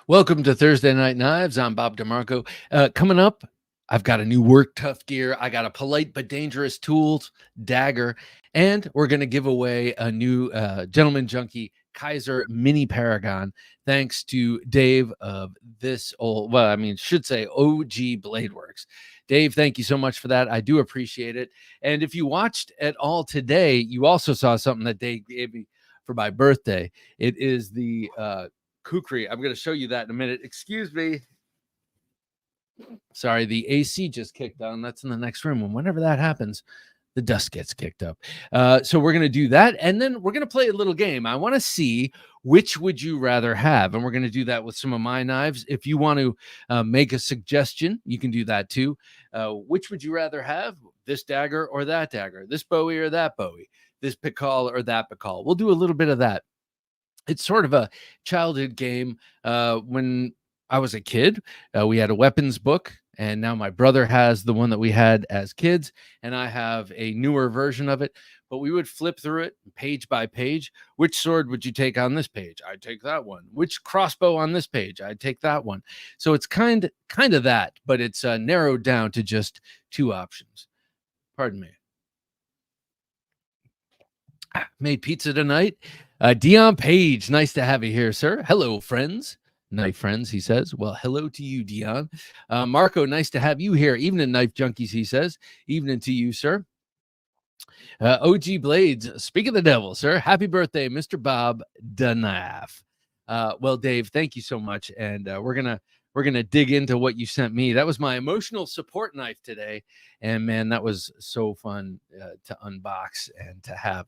Welcome to Thursday Night Knives. I'm Bob DeMarco. Coming up, I've got a new work tough gear. I got a polite but dangerous tools dagger, and we're going to give away a new Gentleman Junkie Kaiser Mini Paragon. Thanks to Dave of should say OG Blade Works. Dave, thank you so much for that. I do appreciate it. And if you watched at all today, you also saw something that Dave gave me for my birthday. It is the kukri. I'm going to show you that in a minute. Excuse me. Sorry, the AC just kicked on. That's in the next room. And whenever that happens, the dust gets kicked up. So we're going to do that. And then we're going to play a little game. I want to see which would you rather have. And we're going to do that with some of my knives. If you want to make a suggestion, you can do that too. Which would you rather have? This dagger or that dagger? This Bowie or that Bowie? This Pikal or that Pikal? We'll do a little bit of that. It's sort of a childhood game. When I was a kid, we had a weapons book, and now my brother has the one that we had as kids, and I have a newer version of it. But we would flip through it page by page. Which sword would you take on this page? I'd take that one. Which crossbow on this page? I'd take that one. So it's kind of that, but it's narrowed down to just two options. Pardon me. Made pizza tonight. Dion Page, nice to have you here, sir. Hello, friends. Knife friends, he says. Well, hello to you, Dion. Marco, nice to have you here. Evening, Knife Junkies, he says. Evening to you, sir. OG Blades, speak of the devil, sir. Happy birthday, Mr. Bob Dunaf. Well, Dave, thank you so much. And we're gonna dig into what you sent me. That was my emotional support knife today, and man, that was so fun to unbox and to have.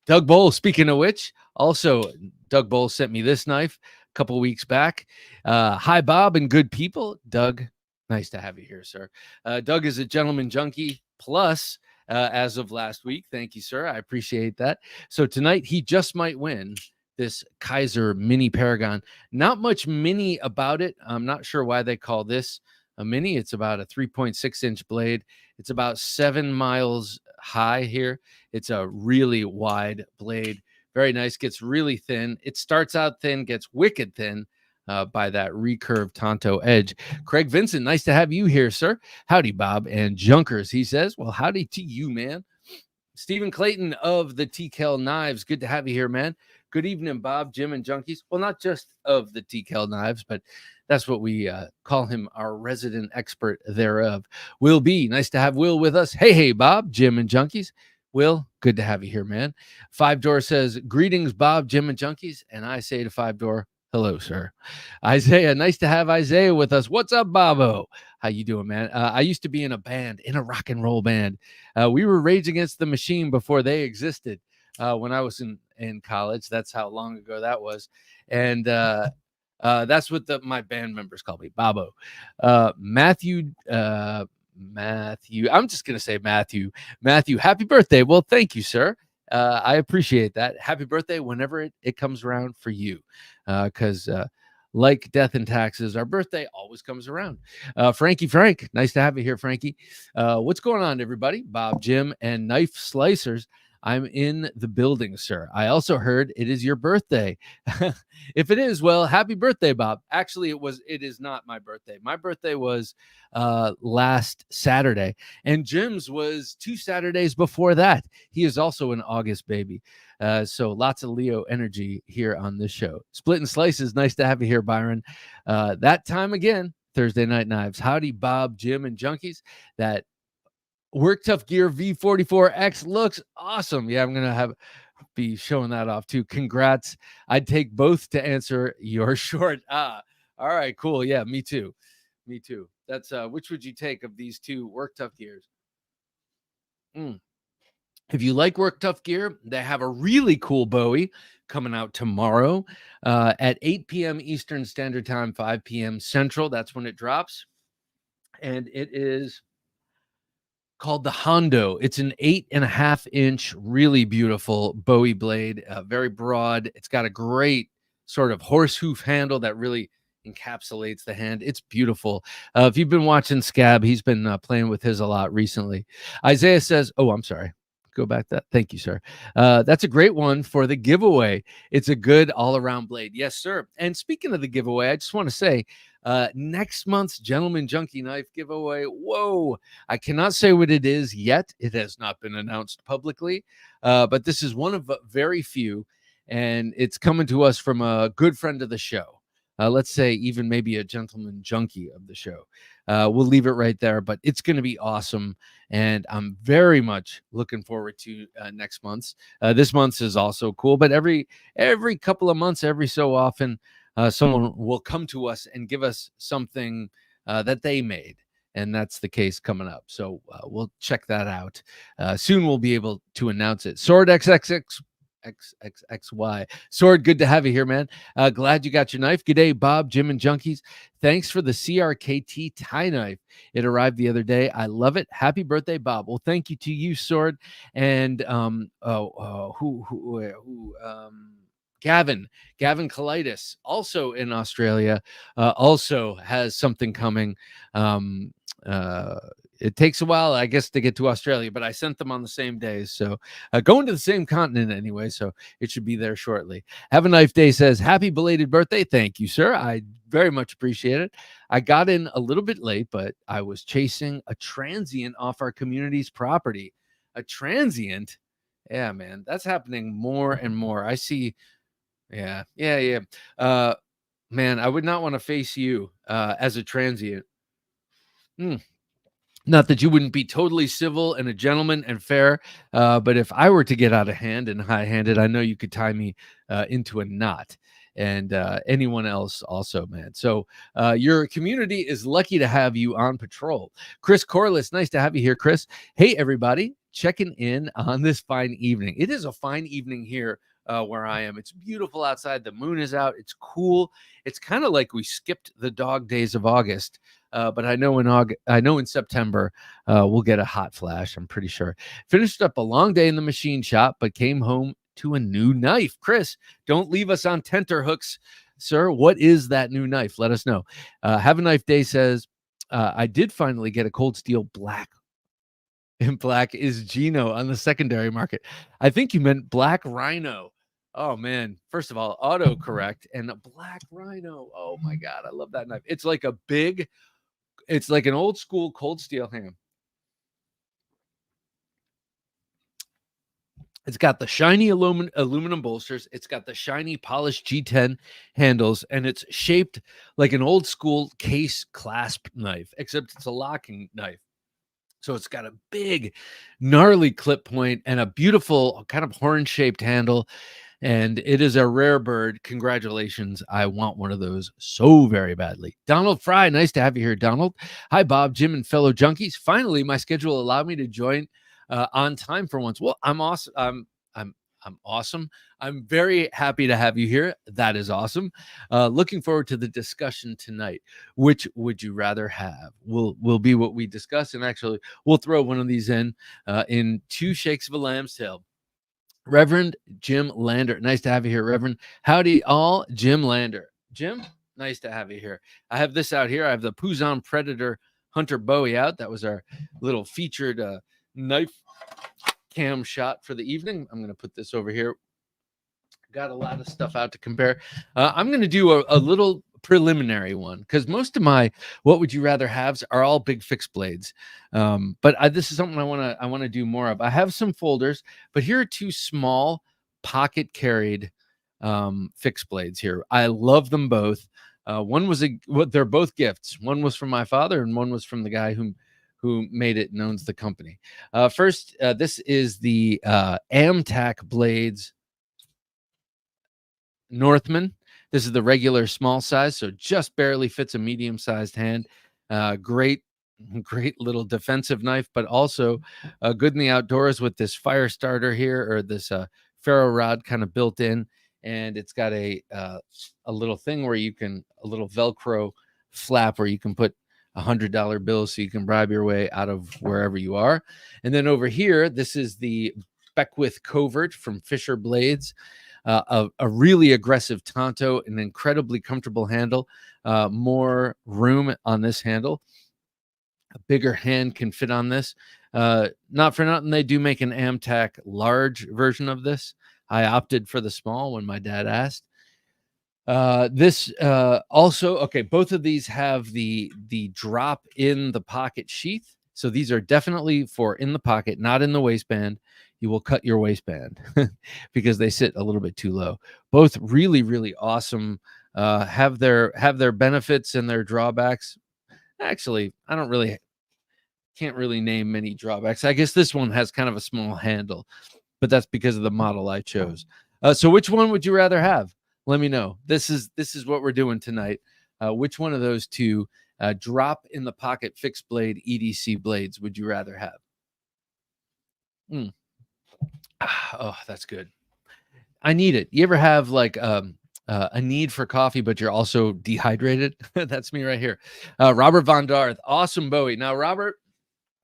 Doug Bowl, speaking of which, also Doug Bowl sent me this knife a couple weeks back. Hi, Bob and good people. Doug, nice to have you here, sir. Doug is a Gentleman Junkie Plus as of last week. Thank you, sir. I appreciate that. So tonight, he just might win this Kaiser Mini Paragon. Not much mini about it. I'm not sure why they call this a mini. It's about a 3.6-inch blade. It's about 7 miles high here. It's a really wide blade. Very nice. Gets really thin. It starts out thin, gets wicked thin by that recurved Tonto edge. Craig Vincent, nice to have you here, sir. Howdy, Bob and Junkers, he says. Well, howdy to you, man. Stephen Clayton of the TKL Knives. Good to have you here, man. Good evening, Bob, Jim, and Junkies. Well, not just of the TKL Knives, but that's what we call him, our resident expert thereof. Will B, nice to have Will with us. Hey, Bob, Jim, and Junkies. Will, good to have you here, man. Five Door says, greetings, Bob, Jim, and Junkies. And I say to Five Door, hello, sir. Isaiah, nice to have Isaiah with us. What's up, Bobo? How you doing, man? I used to be in a rock and roll band. We were Rage Against the Machine before they existed when I was in college. That's how long ago that was. And that's what my band members call me, Bobo. Matthew, I'm just going to say Matthew, happy birthday. Well, thank you, sir. I appreciate that. Happy birthday whenever it comes around for you. Because like death and taxes, our birthday always comes around. Frankie Frank, nice to have you here, Frankie. What's going on, everybody? Bob, Jim, and Knife Slicers. I'm in the building, sir. I also heard it is your birthday. If it is, well, happy birthday, Bob. Actually, it is not my birthday. My birthday was last Saturday, and Jim's was 2 Saturdays before that. He is also an August baby. So lots of Leo energy here on this show. Split and Slices, nice to have you here, Byron. That time again, Thursday Night Knives. Howdy, Bob, Jim, and Junkies. That Work Tough Gear V44X looks awesome. Yeah, I'm going to be showing that off too. Congrats. I'd take both to answer your short. All right, cool. Yeah, me too. That's which would you take of these two Work Tough Gears? If you like Work Tough Gear, they have a really cool Bowie coming out tomorrow at 8 p.m. Eastern Standard Time, 5 p.m. Central. That's when it drops. And it is called the Hondo. It's an 8.5-inch, really beautiful Bowie blade, very broad. It's got a great sort of horse hoof handle that really encapsulates the hand. It's beautiful. If you've been watching Scab, he's been playing with his a lot recently. Isaiah says, oh, I'm sorry. go back that. Thank you, sir. That's a great one for the giveaway. It's a good all-around blade. Yes, sir. And speaking of the giveaway, I just want to say next month's Gentleman Junkie knife giveaway. Whoa, I cannot say what it is yet. It has not been announced publicly, but this is one of very few, and it's coming to us from a good friend of the show. Let's say even maybe a Gentleman Junkie of the show. We'll leave it right there, but it's going to be awesome, and I'm very much looking forward to next month's. This month's is also cool, but every couple of months, every so often, someone will come to us and give us something that they made. And that's the case coming up. So we'll check that out. Soon we'll be able to announce it. Sword XXXY. Sword, good to have you here, man. Glad you got your knife. G'day, Bob, Jim, and Junkies. Thanks for the CRKT tie knife. It arrived the other day. I love it. Happy birthday, Bob. Well, thank you to you, Sword. And Gavin Colitis, also in Australia, also has something coming. It takes a while, I guess, to get to Australia, but I sent them on the same day. So going to the same continent anyway, so it should be there shortly. Have a Knife Day says, happy belated birthday. Thank you, sir. I very much appreciate it. I got in a little bit late, but I was chasing a transient off our community's property. A transient? Yeah, man, that's happening more and more. I see. Yeah. Man, I would not want to face you as a transient. Not that you wouldn't be totally civil and a gentleman and fair, but if I were to get out of hand and high-handed, I know you could tie me into a knot, and anyone else also, man. So your community is lucky to have you on patrol. Chris Corliss, nice to have you here, Chris. Hey, everybody, checking in on this fine evening. It is a fine evening here where I am. It's beautiful outside. The moon is out. It's cool. It's kind of like we skipped the dog days of August. But I know in September we'll get a hot flash. I'm pretty sure. Finished up a long day in the machine shop, but came home to a new knife. Chris, don't leave us on tenterhooks, sir. What is that new knife? Let us know. Have a Knife Day says, I did finally get a Cold Steel black. And black is Gino on the secondary market. I think you meant Black Rhino. Oh man! First of all, autocorrect and a Black Rhino. Oh my God, I love that knife. It's like it's like an old school Cold Steel hand. It's got the shiny aluminum bolsters. It's got the shiny polished G10 handles, and it's shaped like an old school case clasp knife, except it's a locking knife. So it's got a big, gnarly clip point and a beautiful kind of horn-shaped handle. And it is a rare bird. Congratulations. I want one of those so very badly. Donald Fry, nice to have you here, Donald. Hi, Bob, Jim, and fellow junkies. Finally, my schedule allowed me to join on time for once. Well, I'm awesome. I'm awesome. I'm very happy to have you here. That is awesome. Looking forward to the discussion tonight. Which would you rather have? Will be what we discuss. And actually, we'll throw one of these in two shakes of a lamb's tail. Reverend Jim Lander. Nice to have you here, Reverend. Howdy all, Jim Lander. Jim, nice to have you here. I have this out here. I have the Puzon Predator Hunter Bowie out. That was our little featured knife cam shot for the evening. I'm going to put this over here. Got a lot of stuff out to compare. I'm going to do a little preliminary one because most of my what would you rather haves are all big fixed blades. But this is something I want to do more of. I have some folders, but here are two small pocket carried fixed blades here. I love them both. One was they're both gifts. One was from my father, and one was from the guy who made it and owns the company. First, this is the Amtac Blades Northman. This is the regular small size, so just barely fits a medium-sized hand. Great little defensive knife, but also good in the outdoors with this fire starter here, or this ferro rod kind of built in, and it's got a little thing where you can a little Velcro flap where you can put $100 bills so you can bribe your way out of wherever you are. And then over here, this is the Beckwith Covert from Fisher Blades. A really aggressive Tonto, an incredibly comfortable handle, more room on this handle. A bigger hand can fit on this. Not for nothing, they do make an Amtac large version of this. I opted for the small when my dad asked. This also, okay, both of these have the drop in the pocket sheath. So these are definitely for in the pocket, not in the waistband. You will cut your waistband because they sit a little bit too low. Both really, really awesome. Have their benefits and their drawbacks. Actually, I can't really name many drawbacks. I guess this one has kind of a small handle, but that's because of the model I chose. So which one would you rather have? Let me know. This is what we're doing tonight. Which one of those two drop in the pocket fixed blade EDC blades would you rather have? Oh, that's good. I need it. You ever have like a need for coffee, but you're also dehydrated? That's me right here. Robert Von Darth, awesome Bowie. Now, Robert,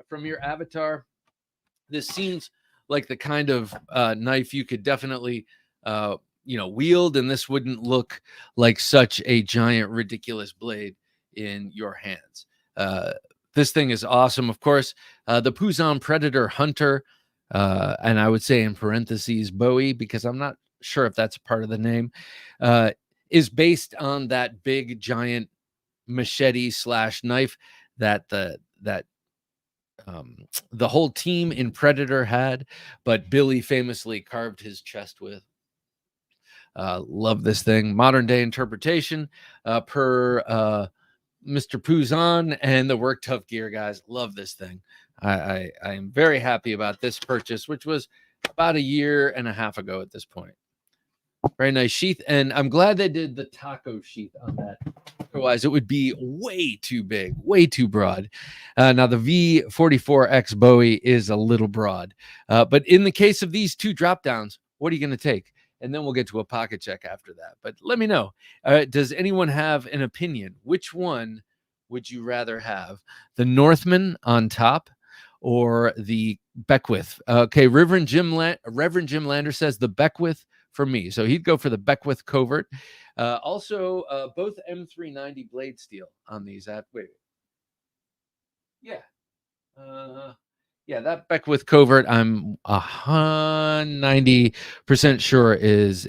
from your avatar, this seems like the kind of knife you could definitely wield, and this wouldn't look like such a giant ridiculous blade in your hands. This thing is awesome. Of course, the Puzon Predator Hunter, and I would say in parentheses Bowie, because I'm not sure if that's part of the name, is based on that big giant machete / knife that the whole team in Predator had, but Billy famously carved his chest with. Love this thing. Modern day interpretation per Mr. Puzon and the Work Tough Gear guys. Love this thing. I am very happy about this purchase, which was about 1.5 years ago at this point. Very nice sheath, and I'm glad they did the taco sheath on that. Otherwise, it would be way too big, way too broad. Now, the V44X Bowie is a little broad. But in the case of these two drop downs, what are you going to take? And then we'll get to a pocket check after that. But let me know. Does anyone have an opinion? Which one would you rather have? The Northman on top or the Beckwith? Okay, Reverend Jim Lander says the Beckwith for me. So he'd go for the Beckwith Covert. Also, both M390 blade steel on these. Yeah. Yeah, that Beckwith Covert, I'm 90% sure is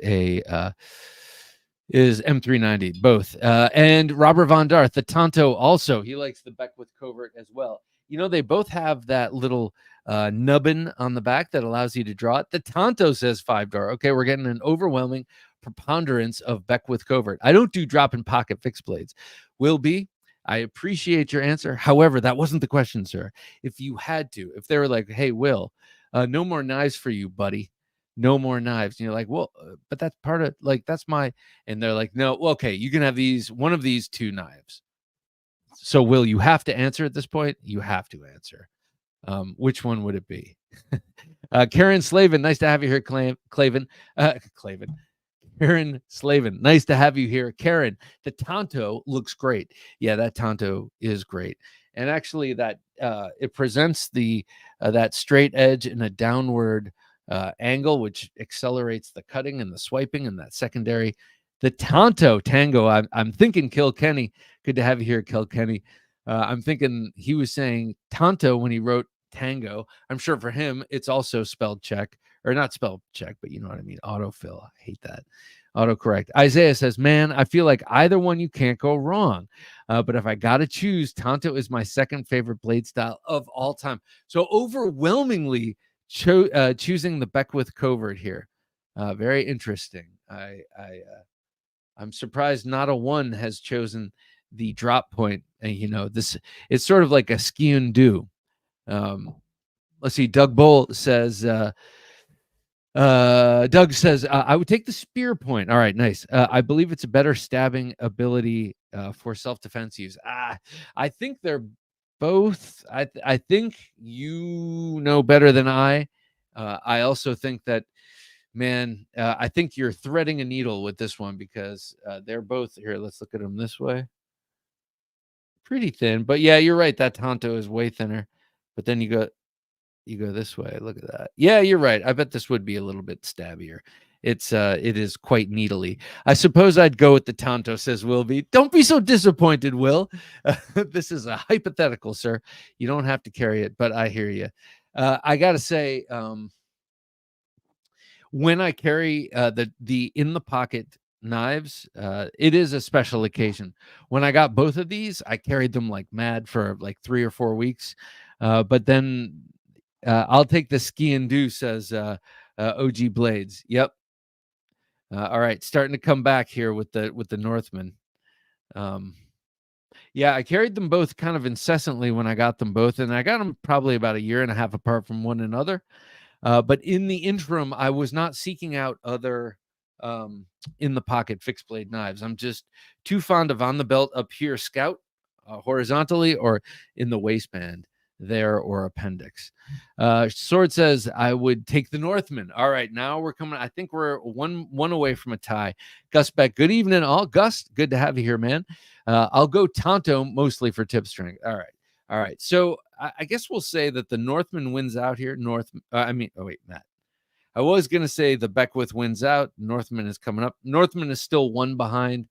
M390, both. And Robert Von Darth, the Tonto, also, he likes the Beckwith Covert as well. They both have that little nubbin on the back that allows you to draw it. The Tonto says 5-door. Okay, we're getting an overwhelming preponderance of Beckwith Covert. I don't do drop in pocket fixed blades. Will be. I appreciate your answer. However, that wasn't the question, sir. If you had to, if they were like, hey, Will, no more knives for you, buddy. No more knives. And you're like, well, but that's part of, like, that's my, and they're like, no, well, okay, you can have one of these 2 knives. So, Will, you have to answer at this point. You have to answer. Which one would it be? Karen Slavin, nice to have you here, Clavin. Karen Slavin, nice to have you here. Karen, the Tonto looks great. Yeah, that Tonto is great. And actually that it presents that straight edge in a downward angle, which accelerates the cutting and the swiping and that secondary. The Tonto Tango, I'm thinking Kilkenny. Good to have you here, Kilkenny. I'm thinking he was saying Tonto when he wrote Tango. I'm sure for him, it's also spelled check, or not spelled check, but you know what I mean. Autofill. I hate that. Autocorrect. Isaiah says, man, I feel like either one you can't go wrong. But if I got to choose, Tonto is my second favorite blade style of all time. So overwhelmingly choosing the Beckwith Covert here. Very interesting. I'm surprised not a one has chosen the drop point. And this, it's sort of like a ski and do. Let's see. Doug Bull says, Doug says, I would take the spear point. All right, nice. I believe it's a better stabbing ability for self-defense use. I think they're both. I think you know better than I. I also think that, man, I think you're threading a needle with this one because they're both here. Let's look at them this way. Pretty thin, but yeah, you're right. That Tonto is way thinner. But then you go this way. Look at that. Yeah, you're right. I bet this would be a little bit stabbier. it is quite needly. I suppose I'd go with the Tonto, says Wilby. Don't be so disappointed, Will. This is a hypothetical, sir. You don't have to carry it, but I hear you. I got to say, when I carry the in the pocket knives, it is a special occasion. When I got both of these, I carried them like mad for like 3 or 4 weeks. But then I'll take the ski and do, says OG Blades. Yep. All right, starting to come back here with the Northman. Yeah, I carried them both kind of incessantly when I got them both, and I got them probably about a year and a half apart from one another. But in the interim, I was not seeking out other in the pocket fixed blade knives. I'm just too fond of on the belt up here, scout horizontally or in the waistband there or appendix. Sword says I would take the Northman. All right, now we're coming. I think we're one away from a tie. Gus Beck, good evening, all. Gus, good to have you here, man. I'll go Tonto mostly for tip strength. All right. So I guess we'll say that the Northman wins out here. Matt. I was going to say the Beckwith wins out. Northman is coming up. Northman is still one behind.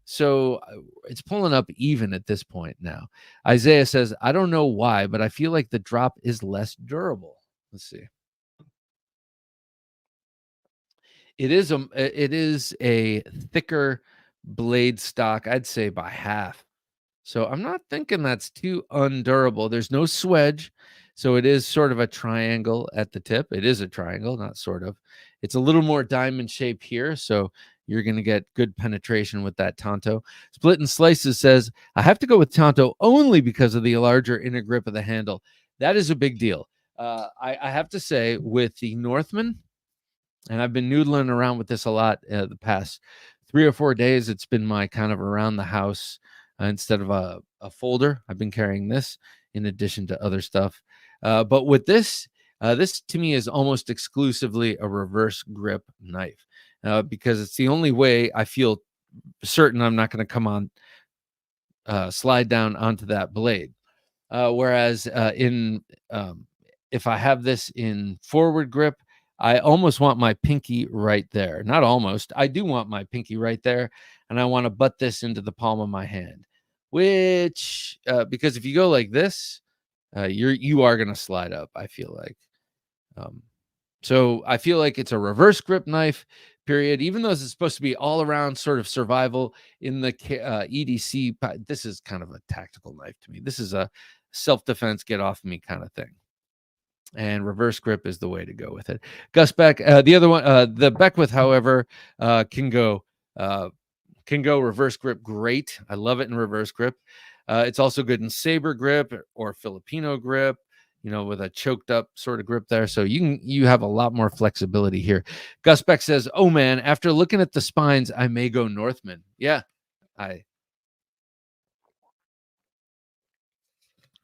So it's pulling up even at this point now. Isaiah says, I don't know why, but I feel like the drop is less durable. Let's see. It is a thicker blade stock, I'd say by half. So I'm not thinking that's too undurable. There's no swedge. So it is sort of a triangle at the tip. It is a triangle, not sort of. It's a little more diamond shape here. So you're going to get good penetration with that Tonto. Split and Slices says, I have to go with Tonto only because of the larger inner grip of the handle. That is a big deal. I have to say, with the Northman, and I've been noodling around with this a lot the past 3 or 4 days. It's been my kind of around the house instead of a folder. I've been carrying this in addition to other stuff. But with this, this to me is almost exclusively a reverse grip knife because it's the only way I feel certain I'm not going to come on, slide down onto that blade. Whereas if I have this in forward grip, I almost want my pinky right there. Not almost. I do want my pinky right there, and I want to butt this into the palm of my hand. Which, because if you go like this, you are going to slide up. I feel like. So I feel like it's a reverse grip knife. Period. Even though this is supposed to be all around sort of survival in the EDC, this is kind of a tactical knife to me. This is a self-defense, get off me kind of thing. And reverse grip is the way to go with it. Gus Beck, the other one, the Beckwith, however, can go reverse grip great. I love it in reverse grip. It's also good in saber grip or Filipino grip, with a choked up sort of grip there. So you have a lot more flexibility here. Gus Beck says, oh man, after looking at the spines, I may go Northman. Yeah, I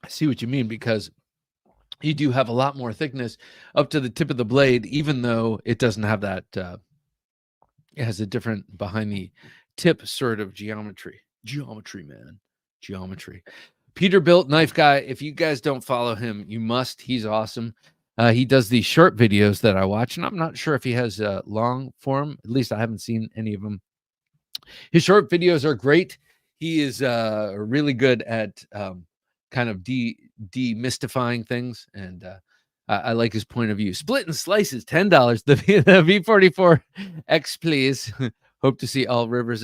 see what you mean, because you do have a lot more thickness up to the tip of the blade, even though it doesn't have that, it has a different behind the tip sort of geometry, man. Geometry. Peterbilt Knife Guy. If you guys don't follow him, you must. He's awesome. He does these short videos that I watch, and I'm not sure if he has long form. At least I haven't seen any of them. His short videos are great. He is really good at kind of demystifying things, and I like his point of view. Split and Slices, $10. The V44X, please. Hope to see you all at River's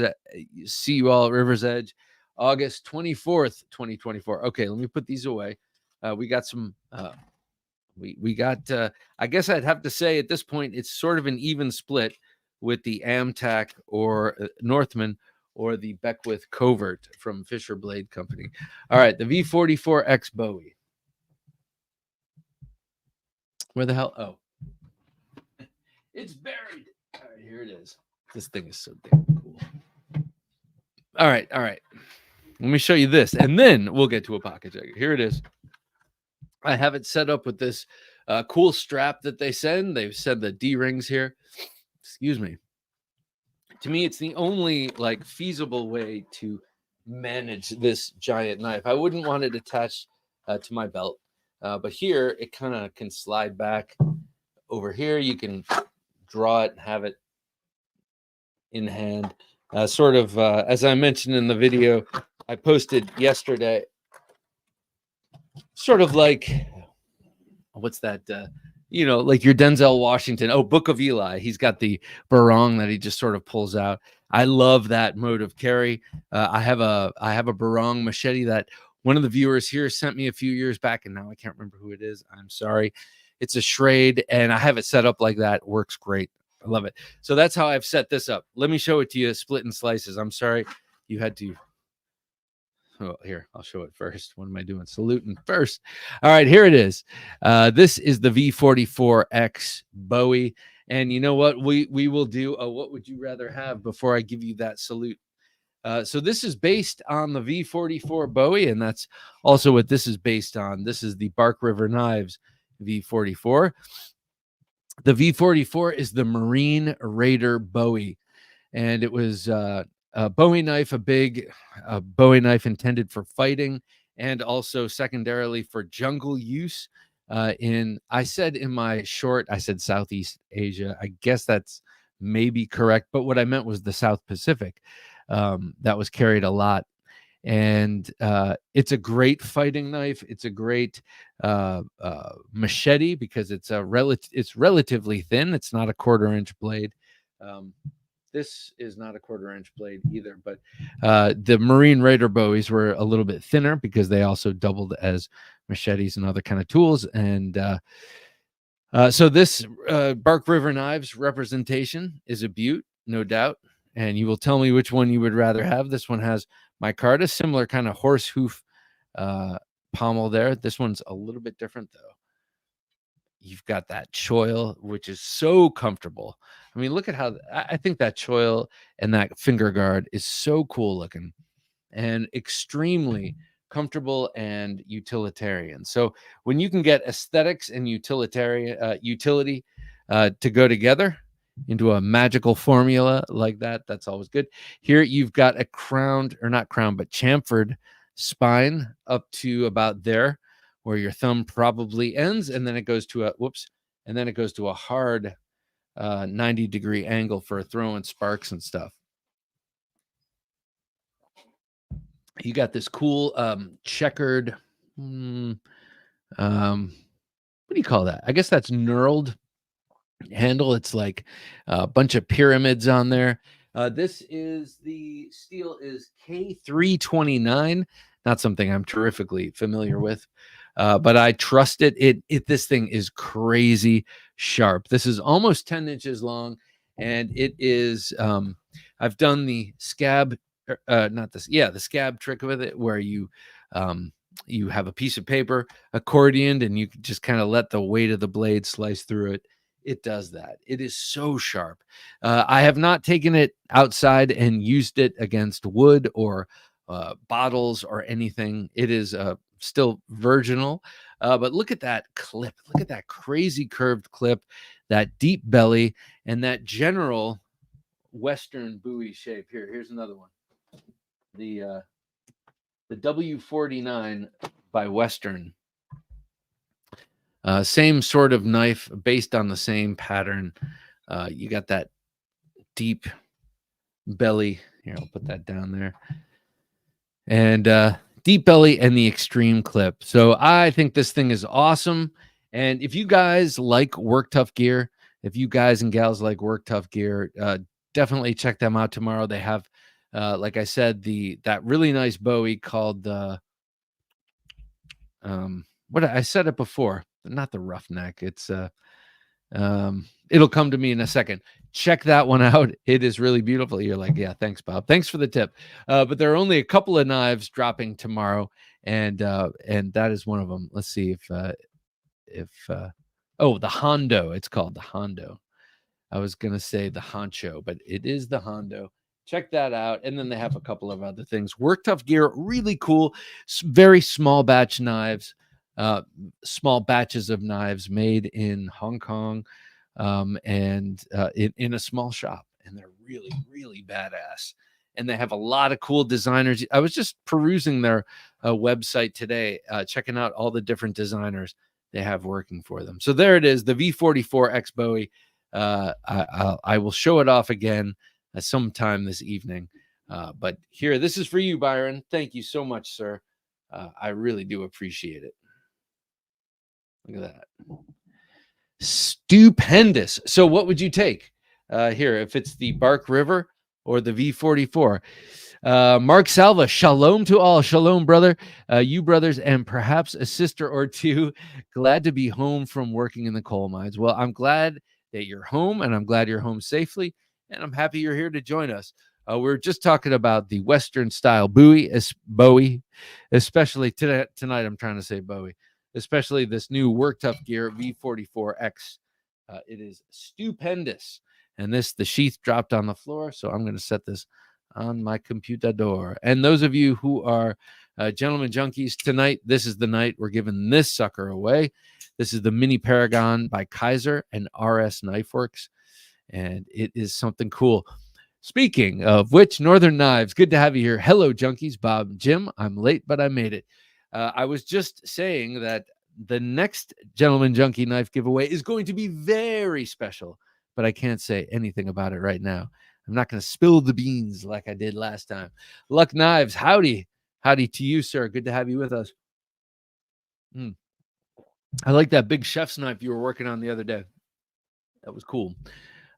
Edge, August 24th, 2024. Okay, let me put these away. We got some. We got. I guess I'd have to say at this point it's sort of an even split with the Amtac or Northman or the Beckwith Covert from Fisher Blade Company. All right, the V44X Bowie. Where the hell? Oh, it's buried. All right, here it is. This thing is so damn cool. All right. Let me show you this, and then we'll get to a pocket checker. Here it is. I have it set up with this cool strap that they send. They've sent the D-rings here. Excuse me. To me, it's the only feasible way to manage this giant knife. I wouldn't want it attached to my belt, but here it kind of can slide back. Over here, you can draw it and have it in hand. Sort of, as I mentioned in the video I posted yesterday, sort of like, what's that? Like your Denzel Washington. Oh, Book of Eli. He's got the barong that he just sort of pulls out. I love that mode of carry. I have a barong machete that one of the viewers here sent me a few years back, and now I can't remember who it is. I'm sorry. It's a Schrade, and I have it set up like that. Works great. I love it. So that's how I've set this up. Let me show it to you, split in slices. I'm sorry you had to. Oh, here, I'll show it first. What am I doing? Saluting first. All right, here it is. This is the V44X Bowie. And you know what? We will do a what would you rather have before I give you that salute. So this is based on the V44 Bowie, and that's also what this is based on. This is the Bark River Knives V44. The V44 is the Marine Raider Bowie, and it was a Bowie knife, a big Bowie knife intended for fighting and also secondarily for jungle use. I said in my short, I said Southeast Asia. I guess that's maybe correct, but what I meant was the South Pacific. That was carried a lot. And it's a great fighting knife. It's a great machete because it's relatively thin. It's not a 1/4 inch blade. This is not a 1/4 inch blade either, but the Marine Raider Bowies were a little bit thinner because they also doubled as machetes and other kind of tools. And so this Bark River Knives representation is a beaut, no doubt. And you will tell me which one you would rather have. This one has micarta, similar kind of horse hoof pommel there. This one's a little bit different though. You've got that choil, which is so comfortable. I mean, look at how I think that choil and that finger guard is so cool looking and extremely comfortable and utilitarian. So when you can get aesthetics and utility to go together into a magical formula like that, that's always good. Here you've got a chamfered spine up to about there where your thumb probably ends, and then it goes to a hard 90-degree angle for throwing sparks and stuff. You got this cool checkered what do you call that? I guess that's knurled handle. It's like a bunch of pyramids on there. This is the steel is K329, not something I'm terrifically familiar with, but I trust it. This thing is crazy sharp. This is almost 10 inches long, and it is I've done the scab the scab trick with it, where you have a piece of paper accordioned and you just kind of let the weight of the blade slice through it. It does that. It is so sharp. I have not taken it outside and used it against wood or bottles or anything. It is still virginal, but look at that clip. Look at that crazy curved clip, that deep belly, and that general Western Bowie shape. Here's another one. The W49 by Western. Same sort of knife based on the same pattern. You got that deep belly. Here, I'll put that down there. And deep belly and the extreme clip. So I think this thing is awesome. And if you guys like Work Tough gear, if you guys and gals like Work Tough gear, definitely check them out tomorrow. They have, like I said, that really nice Bowie called the what I said it before, not the roughneck. It's it'll come to me in a second. Check that one out. It is really beautiful. You're like, yeah, thanks, Bob. Thanks for the tip. But there are only a couple of knives dropping tomorrow, and that is one of them. Let's see if the Hondo. It's called the Hondo. I was gonna say the Honcho, but it is the Hondo. Check that out. And then they have a couple of other things. Work Tough gear, really cool. Very small batch knives, small batches of knives made in Hong Kong, and in a small shop. And they're really, really badass. And they have a lot of cool designers. I was just perusing their website today, checking out all the different designers they have working for them. So there it is, the V44X Bowie. I will show it off again. sometime this evening. But here, this is for you, Byron. Thank you so much, sir. I really do appreciate it. Look at that. Stupendous. So what would you take here, if it's the Bark River or the V44? Mark Salva, shalom to all. Shalom, brother. You brothers, and perhaps a sister or two. Glad to be home from working in the coal mines. Well, I'm glad that you're home, and I'm glad you're home safely, and I'm happy you're here to join us. We're just talking about the Western style Bowie, especially tonight. I'm trying to say Bowie, especially this new Work Tough Gear V44X. It is stupendous. And the sheath dropped on the floor, so I'm going to set this on my computador. And those of you who are Gentleman Junkies, tonight, this is the night we're giving this sucker away. This is the Mini Paragon by Kaiser and RS Knife Works, and it is something cool. Speaking of which, Northern Knives, good to have you here. Hello, Junkies. Bob, Jim, I'm late, but I made it. I was just saying that the next Gentleman Junkie knife giveaway is going to be very special, but I can't say anything about it right now. I'm not going to spill the beans like I did last time. Luck Knives, howdy. Howdy to you, sir. Good to have you with us. I like that big chef's knife you were working on the other day. That was cool,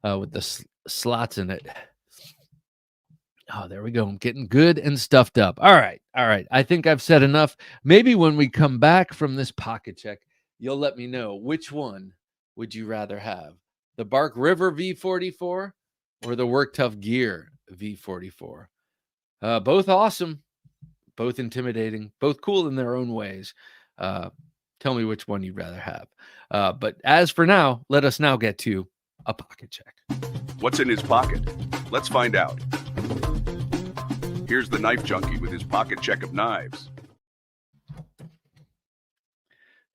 with the slots in it. Oh, there we go. I'm getting good and stuffed up. All right. I think I've said enough. Maybe when we come back from this pocket check, you'll let me know which one would you rather have, the Bark River V44 or the Work Tough Gear V44. Both awesome, both intimidating, both cool in their own ways. Tell me which one you'd rather have. But as for now, let us now get to a pocket check. What's in his pocket? Let's find out. Here's the Knife Junkie with his pocket check of knives.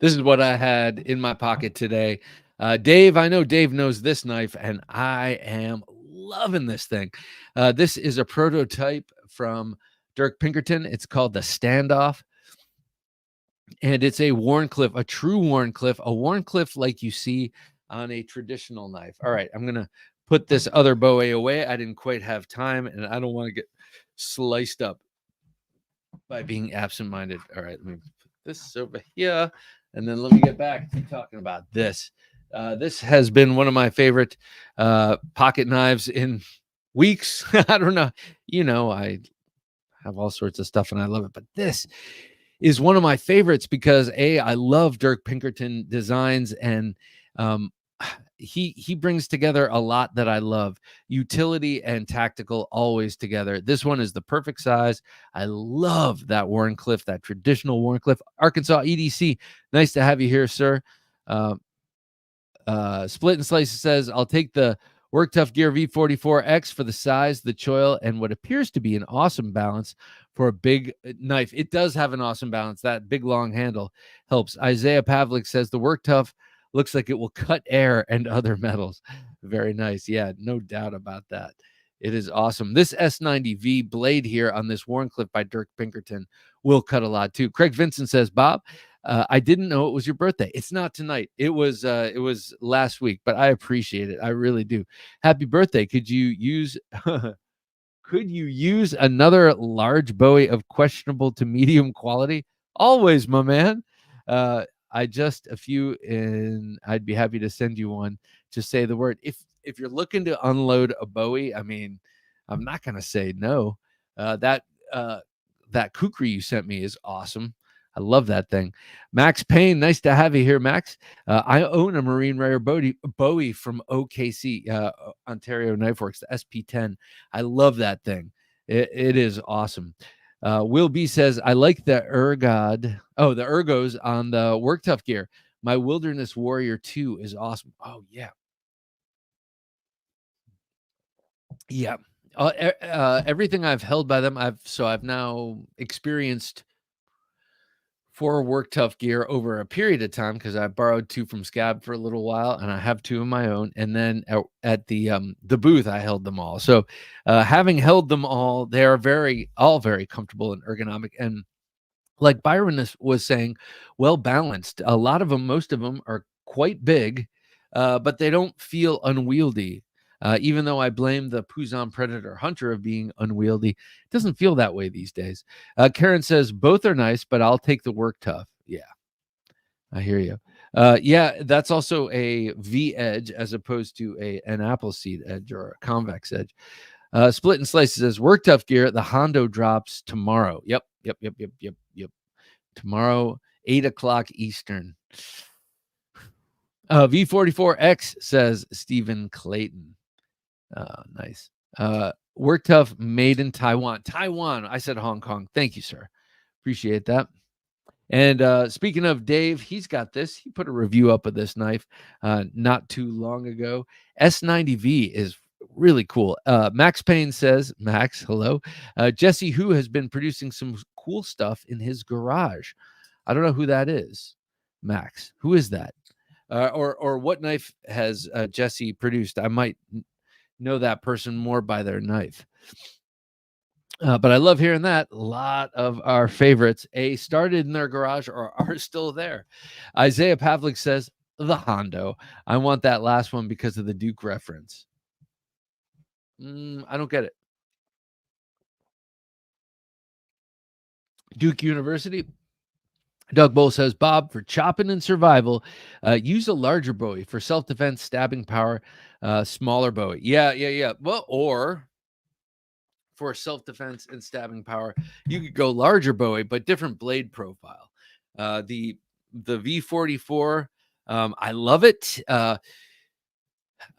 This is what I had in my pocket today. Dave, I know Dave knows this knife, and I am loving this thing. This is a prototype from Dirk Pinkerton. It's called the Standoff, and it's a Wharncliffe, a true Wharncliffe, a Wharncliffe like you see on a traditional knife. All right, I'm going to put this other Bowie away. I didn't quite have time, and I don't want to get sliced up by being absent-minded. All right, let me put this over here, and then let me get back to talking about this. This has been one of my favorite pocket knives in weeks. I don't know. You know, I have all sorts of stuff, and I love it, but this is one of my favorites because I love Dirk Pinkerton designs, and he brings together a lot that I love. Utility and tactical always together. This one is the perfect size. I love that Wharncliffe, that traditional Wharncliffe. Arkansas EDC, nice to have you here, sir. Split and Slice says, I'll take the Work Tough Gear V44X for the size, the choil, and what appears to be an awesome balance for a big knife. It does have an awesome balance. That big long handle helps. Isaiah Pavlik says the Work Tough looks like it will cut air and other metals. Very nice. Yeah, no doubt about that. It is awesome. This S90V blade here on this Wharncliffe by Dirk Pinkerton will cut a lot too. Craig Vincent says, Bob, I didn't know it was your birthday. It's not tonight. It was last week, but I appreciate it. I really do. Happy birthday. Could you use another large Bowie of questionable to medium quality? Always, my man. I'd be happy to send you one. Just say the word. If you're looking to unload a Bowie, I mean, I'm not gonna say no. That kukri you sent me is awesome. I love that thing. Max Payne, nice to have you here, Max. I own a Marine Rare Bowie from OKC, Ontario Knife Works, the SP10. I love that thing. It is awesome. Will B says, I like the ergos on the Work Tough Gear. My Wilderness Warrior 2 is awesome. Oh, yeah. Yeah. Everything I've held by them, I've now experienced 4 Work Tough Gear over a period of time because I borrowed 2 from Scab for a little while, and I have 2 of my own. And then at the booth, I held them all. So having held them all, they are all very comfortable and ergonomic. And like Byron was saying, well balanced. Most of them are quite big, but they don't feel unwieldy. Even though I blame the Puzon Predator Hunter of being unwieldy, it doesn't feel that way these days. Karen says, both are nice, but I'll take the work tough. Yeah, I hear you. Yeah, that's also a V edge as opposed to an Appleseed edge or a convex edge. Split and Slice says, work tough gear. The Hondo drops tomorrow. Yep. Tomorrow, 8 o'clock Eastern. V44X says Stephen Clayton. Nice. Work tough, made in Taiwan. Taiwan. I said Hong Kong. Thank you, sir. Appreciate that. And speaking of Dave, he's got this. He put a review up of this knife not too long ago. S90V is really cool. Max Payne says, Max, hello. Jesse Who has been producing some cool stuff in his garage. I don't know who that is. Max, who is that? Or what knife has Jesse produced? I might know that person more by their knife. But I love hearing that. A lot of our favorites started in their garage or are still there. Isaiah Pavlik says, the Hondo. I want that last one because of the Duke reference. I don't get it. Duke University. Doug Bull says, Bob, for chopping and survival, use a larger Bowie. For self-defense, stabbing power, smaller Bowie. Yeah. Well, or for self-defense and stabbing power, you could go larger Bowie, but different blade profile. The V44, I love it.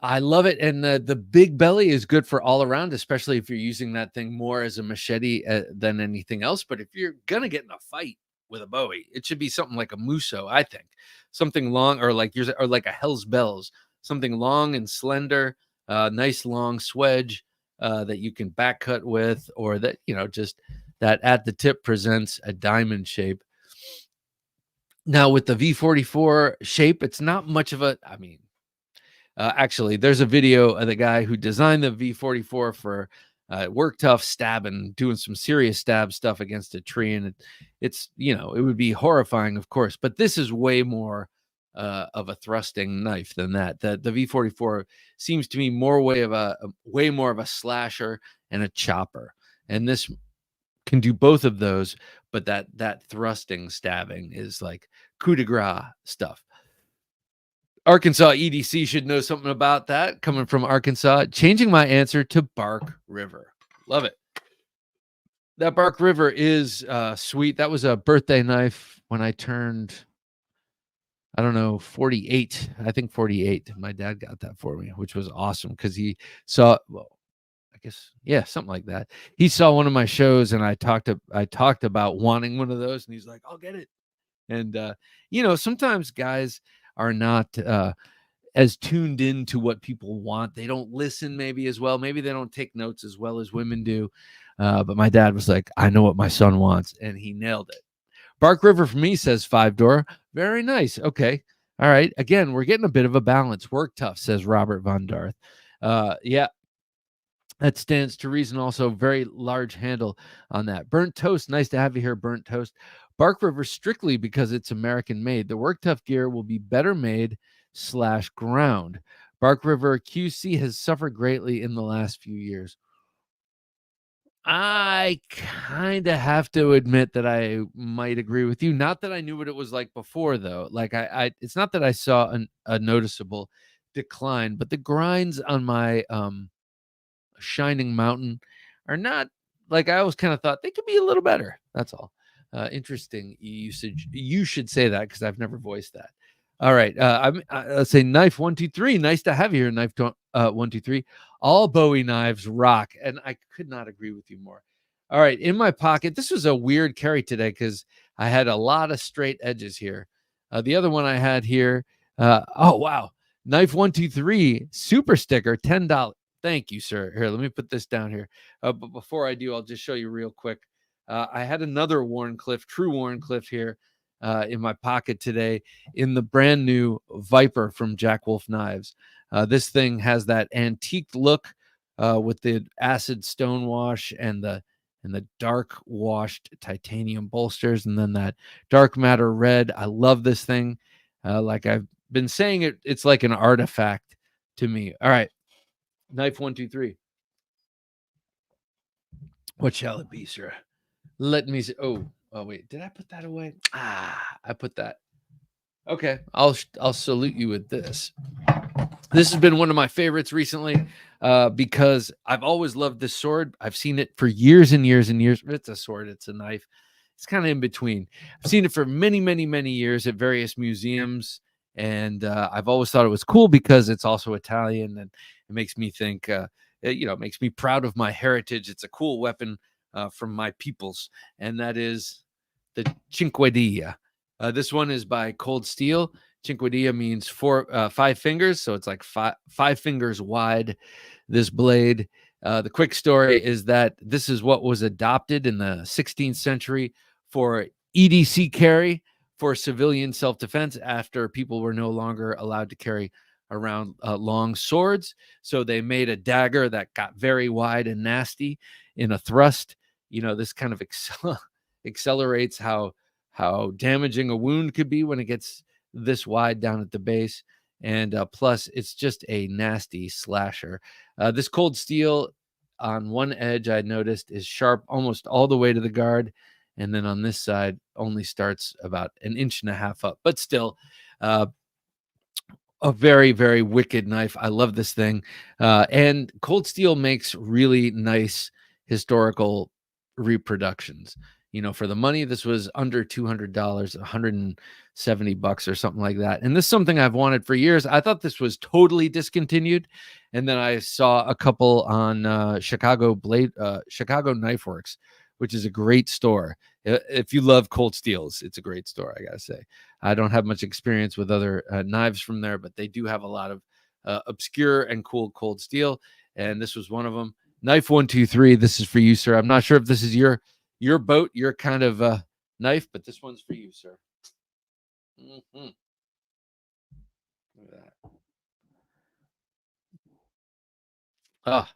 I love it. And the big belly is good for all around, especially if you're using that thing more as a machete than anything else. But if you're going to get in a fight with a Bowie, it should be something like a Muso, I think. Something long or like a Hell's Bells, something long and slender, nice long swedge that you can back cut with, or that, just that at the tip presents a diamond shape. Now with the V44 shape, it's not much of a, actually, there's a video of the guy who designed the V44 for work tough stabbing, doing some serious stab stuff against a tree. And it's, it would be horrifying, of course, but this is way more of a thrusting knife than that. The V44 seems to me way more of a slasher and a chopper. And this can do both of those, but that thrusting stabbing is like coup de grace stuff. Arkansas EDC should know something about that, coming from Arkansas. Changing my answer to Bark River. Love it. That Bark River is sweet. That was a birthday knife when I turned, 48. I think 48. My dad got that for me, which was awesome because he saw, something like that. He saw one of my shows and I talked about wanting one of those, and he's like, I'll get it. And, sometimes guys are not as tuned into what people want. They don't listen maybe as well. Maybe they don't take notes as well as women do. But my dad was like, I know what my son wants, and he nailed it. Bark River for me, says 5-door. Very nice. Okay. All right. Again, we're getting a bit of a balance. Work tough, says Robert Von Darth. Yeah. That stands to reason. Also, very large handle on that. Burnt Toast. Nice to have you here, Burnt Toast. Bark River strictly because it's American made. The work tough gear will be better made / ground. Bark River QC has suffered greatly in the last few years. I kind of have to admit that I might agree with you. Not that I knew what it was like before, though. Like it's not that I saw a noticeable decline, but the grinds on my Shining Mountain are not, like, I always kind of thought they could be a little better. That's all. Interesting usage. You should say that because I've never voiced that. All right. Let's say Knife 123. Nice to have you here, Knife 123. All Bowie knives rock, and I could not agree with you more. All right, in my pocket. This was a weird carry today because I had a lot of straight edges here. The other one I had here. Oh wow, Knife 123 super sticker, $10. Thank you, sir. Here, let me put this down here. But before I do, I'll just show you real quick. I had another true Warncliffe here in my pocket today in the brand new Viper from Jack Wolf Knives. This thing has that antique look with the acid stonewash and the dark washed titanium bolsters, and then that dark matter red. I love this thing. Like I've been saying, it's like an artifact to me. All right. Knife 123. What shall it be, sir? Let me see. Oh, wait. Did I put that away? I put that. Okay, I'll salute you with this. This has been one of my favorites recently because I've always loved this sword. I've seen it for years and years and years. It's a sword. It's a knife. It's kind of in between. I've seen it for many, many, many years at various museums, and I've always thought it was cool because it's also Italian, and it makes me think. It makes me proud of my heritage. It's a cool weapon from my peoples, and that is the Cinquedilla. This one is by Cold Steel. Cinquedilla means 5 fingers, so it's like five fingers wide. This blade. The quick story is that this is what was adopted in the 16th century for EDC carry for civilian self-defense after people were no longer allowed to carry around long swords. So they made a dagger that got very wide and nasty in a thrust. This kind of accelerates how damaging a wound could be when it gets this wide down at the base. And plus, it's just a nasty slasher. This Cold Steel on one edge, I noticed, is sharp almost all the way to the guard. And then on this side, only starts about 1.5 inches up. But still, a very, very wicked knife. I love this thing. And Cold Steel makes really nice historical reproductions. For the money, this was under $200, $170 or something like that. And this is something I've wanted for years. I thought this was totally discontinued. And then I saw a couple on Chicago Knife Works, which is a great store. If you love Cold Steels, it's a great store, I gotta say. I don't have much experience with other knives from there, but they do have a lot of obscure and cool Cold Steel. And this was one of them. Knife 123. This is for you, sir. I'm not sure if this is your boat, your kind of knife, but this one's for you, sir. Mm-hmm. Look at that.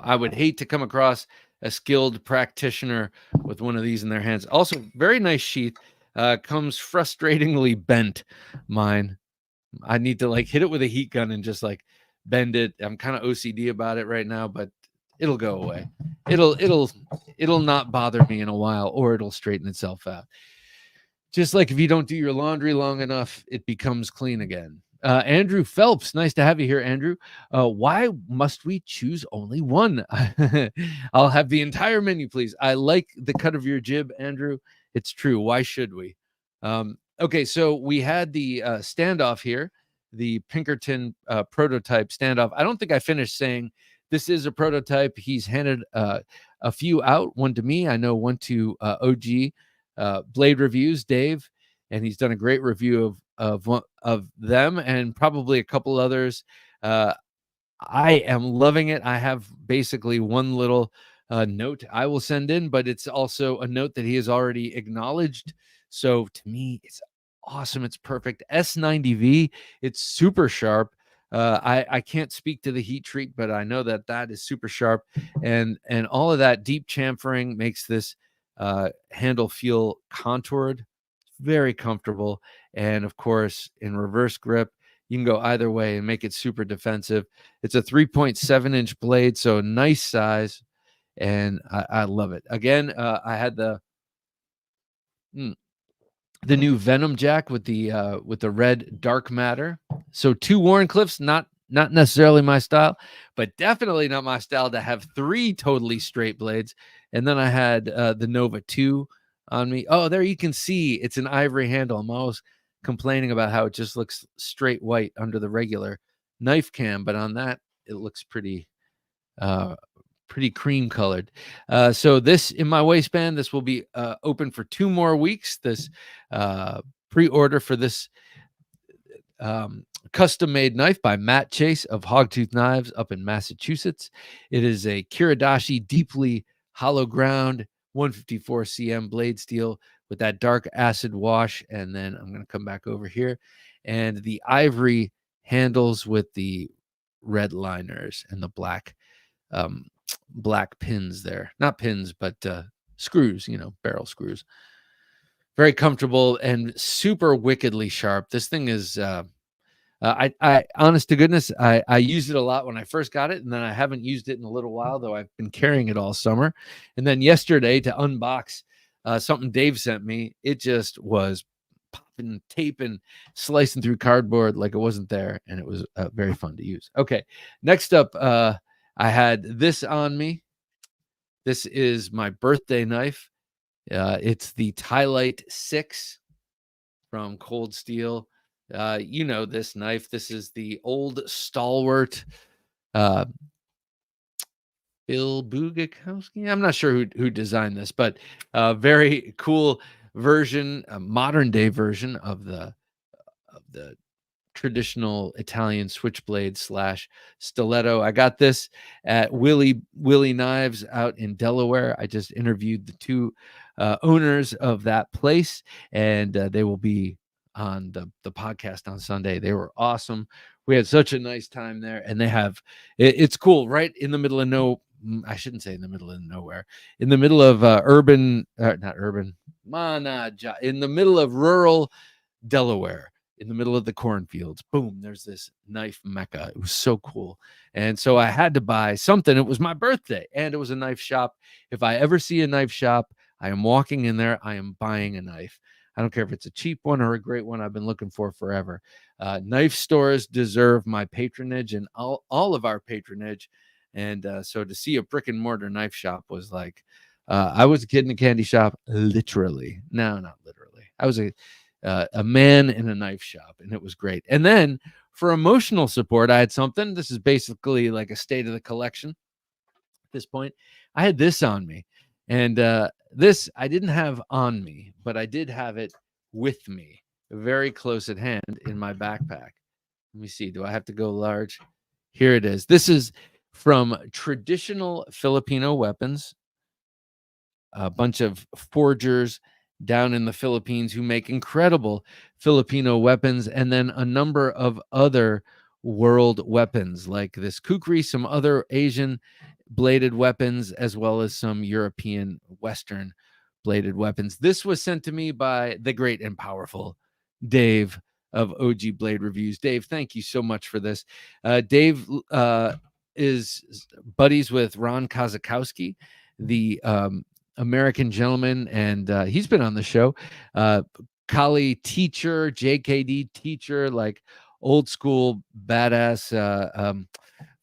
I would hate to come across a skilled practitioner with one of these in their hands. Also, very nice sheath. Comes frustratingly bent. Mine. I need to hit it with a heat gun and just bend it. I'm kind of OCD about it right now, but it'll go away. It'll not bother me in a while, or it'll straighten itself out. Just like if you don't do your laundry long enough, it becomes clean again. Andrew Phelps, nice to have you here, Andrew. Why must we choose only one? I'll have the entire menu, please. I like the cut of your jib, Andrew. It's true. Why should we? Okay, so we had the standoff here, the Pinkerton prototype standoff. I don't think I finished saying this is a prototype. He's handed a few out, one to me. I know one to OG Blade Reviews, Dave, and he's done a great review of them and probably a couple others. I am loving it. I have basically one little note I will send in, but it's also a note that he has already acknowledged. So to me, it's awesome. It's perfect. S90V. It's super sharp. I can't speak to the heat treat, but I know that is super sharp, and all of that deep chamfering makes this handle feel contoured, very comfortable. And of course, in reverse grip, you can go either way and make it super defensive. It's a 3.7-inch blade, so nice size, and I love it. Again, I had the new Venom Jack with the red dark matter. So 2 Warncliffs, not necessarily my style, but definitely not my style to have 3 totally straight blades. And then I had the Nova 2 on me. Oh, there you can see it's an ivory handle. I'm always complaining about how it just looks straight white under the regular knife cam, but on that it looks pretty cream colored. So this in my waistband, this will be open for 2 more weeks. This pre-order for this custom made knife by Matt Chase of Hogtooth Knives up in Massachusetts. It is a Kiridashi deeply hollow ground 154 cm blade steel with that dark acid wash. And then I'm going to come back over here, and the ivory handles with the red liners and the black pins there. Not pins, but screws, barrel screws. Very comfortable and super wickedly sharp. This thing is I honest to goodness, I used it a lot when I first got it, and then I haven't used it in a little while, though I've been carrying it all summer. And then yesterday to unbox something Dave sent me, it just was popping, taping, slicing through cardboard like it wasn't there, and it was very fun to use. Okay, next up, I had this on me. This is my birthday knife. It's the Tylite 6 from Cold Steel. You know this knife. This is the old stalwart uh, Bill Bugakowski. I'm not sure who designed this, but very cool version, a modern day version of the traditional Italian switchblade slash stiletto. I got this at Willie Knives out in Delaware. I just interviewed the two owners of that place, and they will be on the podcast on Sunday. They were awesome. We had such a nice time there, and they have it's cool right in the middle of I shouldn't say in the middle of nowhere, in the middle of not urban, in the middle of rural Delaware, in the middle of the cornfields. Boom, there's this knife mecca. It was so cool. And so I had to buy something. It was my birthday, and it was a knife shop. If I ever see a knife shop, I am walking in there, I am buying a knife. I don't care if it's a cheap one or a great one. I've been looking for forever. Knife stores deserve my patronage and all of our patronage. And so to see a brick and mortar knife shop was like, I was a kid in a candy shop, literally. No, not literally. I was a man in a knife shop, and it was great. And then for emotional support, I had something. This is basically like a state of the collection at this point. I had this on me, and this I didn't have on me, but I did have it with me, very close at hand in my backpack. Let me see. Do I have to go large? Here it is. This is from Traditional Filipino Weapons, a bunch of forgers down in the Philippines who make incredible Filipino weapons, and then a number of other world weapons like this kukri, some other Asian bladed weapons, as well as some European Western bladed weapons. This was sent to me by the great and powerful Dave of OG Blade Reviews. Dave, thank you so much for this. Dave is buddies with Ron Kazakowski, the American gentleman, and he's been on the show. Kali teacher, JKD teacher, like old school badass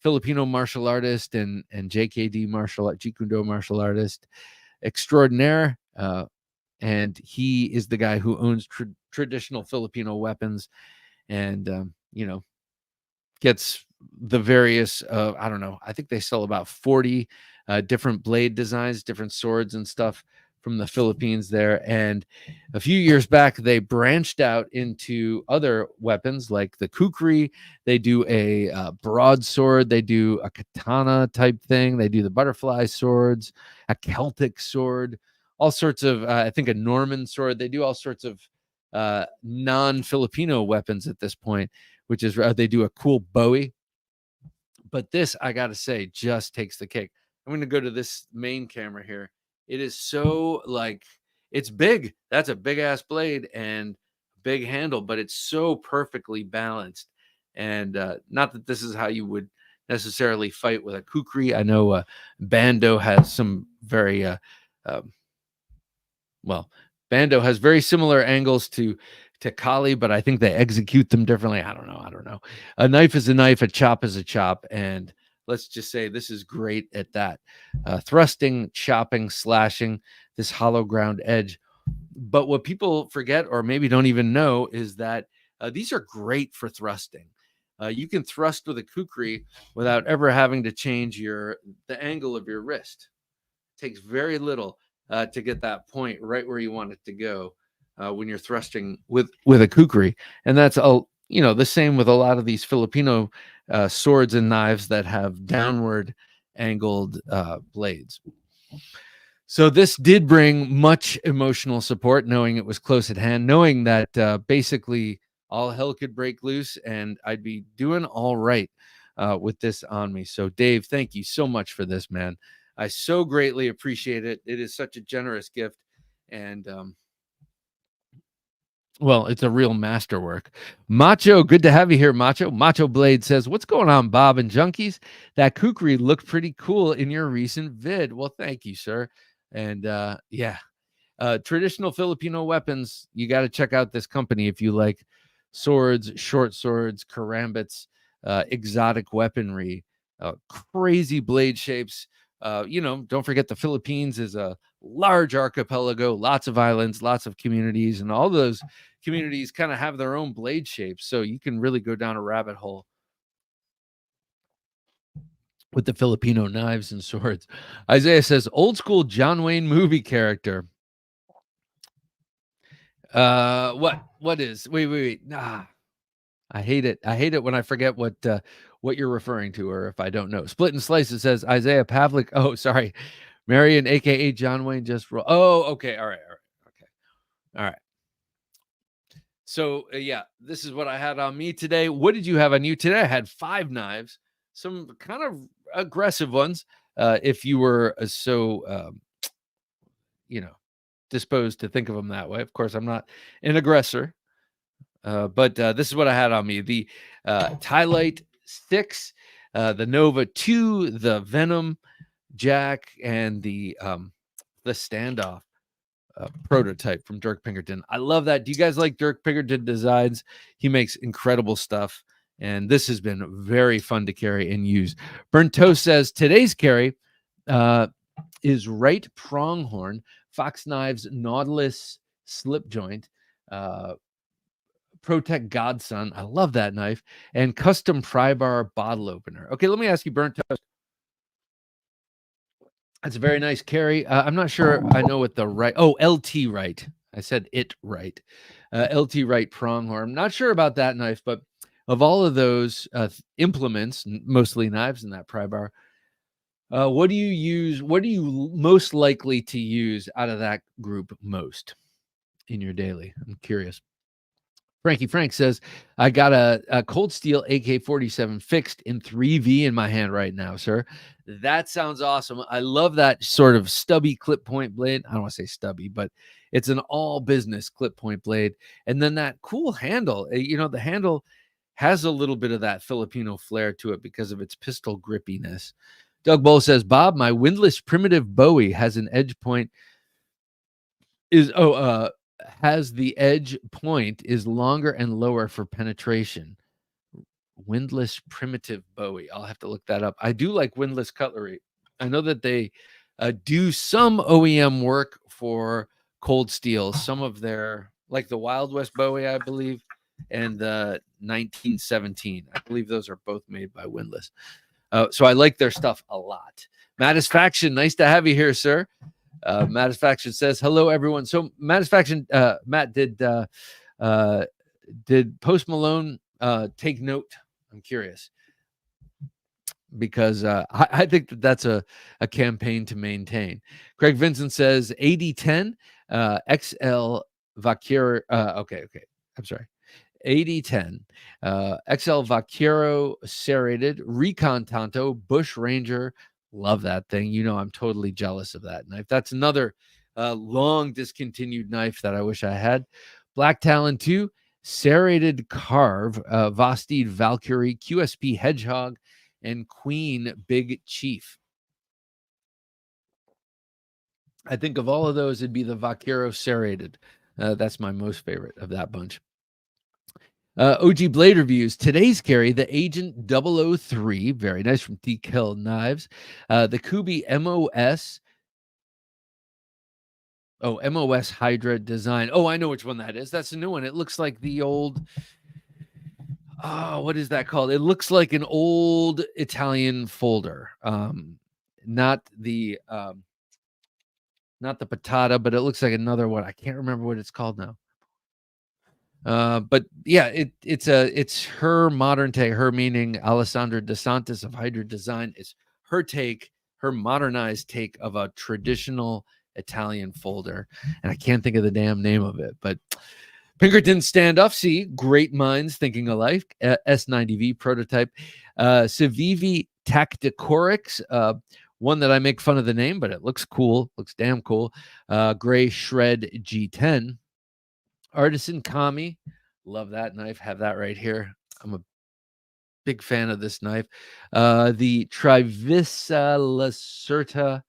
Filipino martial artist and JKD Jeet Kune Do martial artist extraordinaire. And he is the guy who owns traditional Filipino weapons, and gets the various I don't know, I think they sell about 40 different blade designs, different swords and stuff from the Philippines there. And a few years back, they branched out into other weapons like the kukri. They do a broadsword. They do a katana type thing. They do the butterfly swords, a Celtic sword, all sorts of, I think a Norman sword. They do all sorts of non-Filipino weapons at this point, which is they do a cool Bowie. But this, I got to say, just takes the cake. I'm going to go to this main camera here. It is so it's big. That's a big ass blade and big handle, but it's so perfectly balanced. And not that this is how you would necessarily fight with a kukri. I know Bando has some very Bando has very similar angles to Kali, but I think they execute them differently. I don't know. A knife is a knife, a chop is a chop, and let's just say this is great at that. Thrusting, chopping, slashing, this hollow ground edge. But what people forget, or maybe don't even know, is that these are great for thrusting. You can thrust with a kukri without ever having to change the angle of your wrist. It takes very little to get that point right where you want it to go when you're thrusting with a kukri. And that's the same with a lot of these Filipino swords and knives that have downward angled blades. So this did bring much emotional support, knowing it was close at hand, knowing that basically all hell could break loose and I'd be doing all right with this on me. So Dave, thank you so much for this, man. I so greatly appreciate it. It is such a generous gift. And Well, it's a real masterwork. Macho, good to have you here, Macho. Macho Blade says, what's going on, Bob and Junkies? That kukri looked pretty cool in your recent vid. Well, thank you, sir. And yeah, traditional Filipino weapons. You got to check out this company if you like swords, short swords, karambits, exotic weaponry, crazy blade shapes. Don't forget the Philippines is a large archipelago, lots of islands, lots of communities, and all those communities kind of have their own blade shapes. So you can really go down a rabbit hole with the Filipino knives and swords. Isaiah says, old school John Wayne movie character. What is? Wait. Nah, I hate it. I hate it when I forget what you're referring to, or if I don't know. Split and Slice, it says Isaiah Pavlik. Oh, sorry. Marion, aka John Wayne, just roll. Oh, okay. All right. Okay. All right. So yeah, this is what I had on me today. What did you have on you today? I had 5 knives, some kind of aggressive ones. If you were disposed to think of them that way. Of course, I'm not an aggressor. But this is what I had on me: the Tylite 6, the Nova 2, the Venom Jack, and the Standoff prototype from Dirk Pinkerton. I love that. Do you guys like Dirk Pinkerton designs? He makes incredible stuff, and this has been very fun to carry and use. Burnt Toast says today's carry is right pronghorn, Fox Knives Nautilus slip joint. Protect Godson. I love that knife. And custom pry bar bottle opener. Okay, let me ask you, Burnt Toast. That's a very nice carry. I'm not sure I know what the right. Oh, LT right. I said it right. LT right pronghorn. I'm not sure about that knife, but of all of those implements, mostly knives in that pry bar, what do you use? What are you most likely to use out of that group most in your daily? I'm curious. Frankie Frank says, I got a Cold Steel AK-47 fixed in 3V in my hand right now, sir. That sounds awesome. I love that sort of stubby clip point blade. I don't want to say stubby, but it's an all business clip point blade. And then that cool handle. The handle has a little bit of that Filipino flair to it because of its pistol grippiness. Doug Bowl says, Bob, my windlass primitive Bowie has an edge point. Has the edge point is longer and lower for penetration. Windlass primitive Bowie. I'll have to look that up. I do like windlass cutlery. I know that they do some OEM work for Cold Steel. Some of their, like the Wild West Bowie, I believe, and the 1917. I believe those are both made by Windlass. So I like their stuff a lot. Mattisfaction, nice to have you here, sir. Mattisfaction says, hello, everyone. So Mattisfaction, Matt, did Post Malone take note? I'm curious. Because I think that's a campaign to maintain. Craig Vincent says 8010 XL Vaquero. Okay. I'm sorry. 8010 XL Vaquero serrated Recon Tanto Bush Ranger. Love that thing. I'm totally jealous of that knife. That's another long discontinued knife that I wish I had. Black Talon 2 serrated carve Vastid Valkyrie QSP Hedgehog and Queen Big Chief. I think of all of those, it'd be the Vaquero serrated. That's my most favorite of that bunch. OG Blade Reviews. Today's carry, the Agent 003. Very nice from DK Knives. The Kubi MOS. Oh, MOS Hydra design. Oh, I know which one that is. That's a new one. It looks like the old... Oh, what is that called? It looks like an old Italian folder. Not the patata, but it looks like another one. I can't remember what it's called now. But yeah, it's her modern take, her meaning Alessandra DeSantis of Hydra Design is her take, her modernized take of a traditional Italian folder. And I can't think of the damn name of it, but Pinkerton standoff, see, great minds thinking alike. S90V prototype. Civivi Tacticorix, one that I make fun of the name, but it looks cool, looks damn cool. Gray Shred G10. Artisan Kami. Love that knife. Have that right here. I'm a big fan of this knife. The Trivisa Lacerta.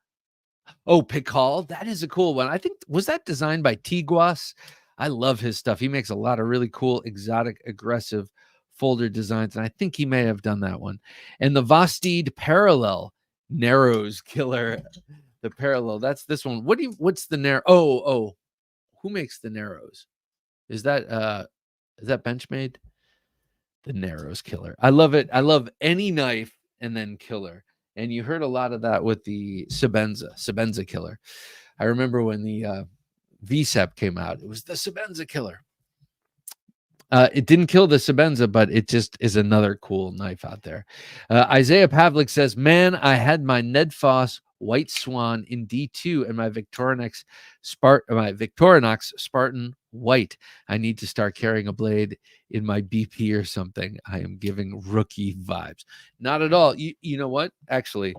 Oh, Pikal. That is a cool one. I think, was that designed by Tiguas? I love his stuff. He makes a lot of really cool, exotic, aggressive folder designs, and I think he may have done that one. And the Vastid Parallel Narrows Killer. The Parallel. That's this one. What's the narrow? Oh, who makes the Narrows? Is that Benchmade? The Narrows Killer. I love it. I love any knife and then killer. And you heard a lot of that with the Sebenza Killer. I remember when the VSEP came out, it was the Sebenza Killer. It didn't kill the Sebenza, but it just is another cool knife out there. Isaiah Pavlik says, man, I had my Ned Foss White Swan in D2 and my Victorinox Spartan White. I need to start carrying a blade in my BP or something. I am giving rookie vibes. Not at all. You know what? Actually,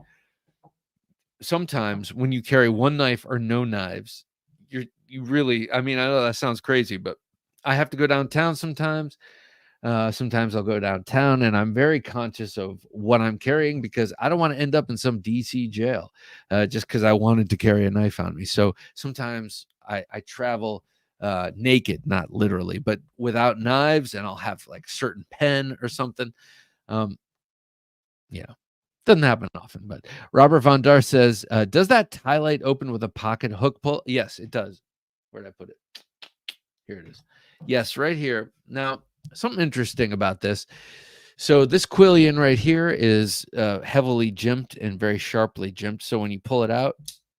sometimes when you carry one knife or no knives, you really, I mean, I know that sounds crazy, but I have to go downtown sometimes. Sometimes I'll go downtown and I'm very conscious of what I'm carrying because I don't want to end up in some DC jail just because I wanted to carry a knife on me. So sometimes I travel naked, not literally, but without knives, and I'll have like certain pen or something. Yeah, doesn't happen often. But Robert Von Dar says, does that tie light open with a pocket hook pull? Yes, it does. Where did I put it? Here it is. Yes, right here. Now, something interesting about this. So this Quillian right here is heavily jimped and very sharply jimped. So when you pull it out,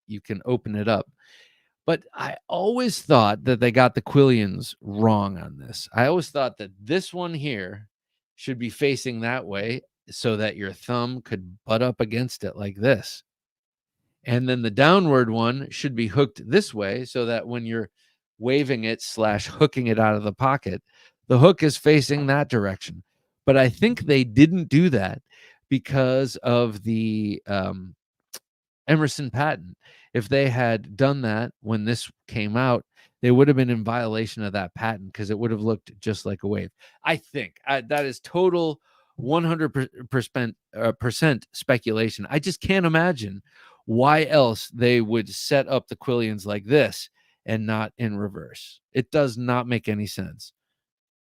you can open it up. But I always thought that they got the Quillians wrong on this. I always thought that this one here should be facing that way so that your thumb could butt up against it like this. And then the downward one should be hooked this way so that when you're waving it / hooking it out of the pocket, the hook is facing that direction. But I think they didn't do that because of the Emerson patent. If they had done that when this came out, they would have been in violation of that patent because it would have looked just like a wave. I think that is total 100% speculation. I just can't imagine why else they would set up the Quillians like this and not in reverse. It does not make any sense.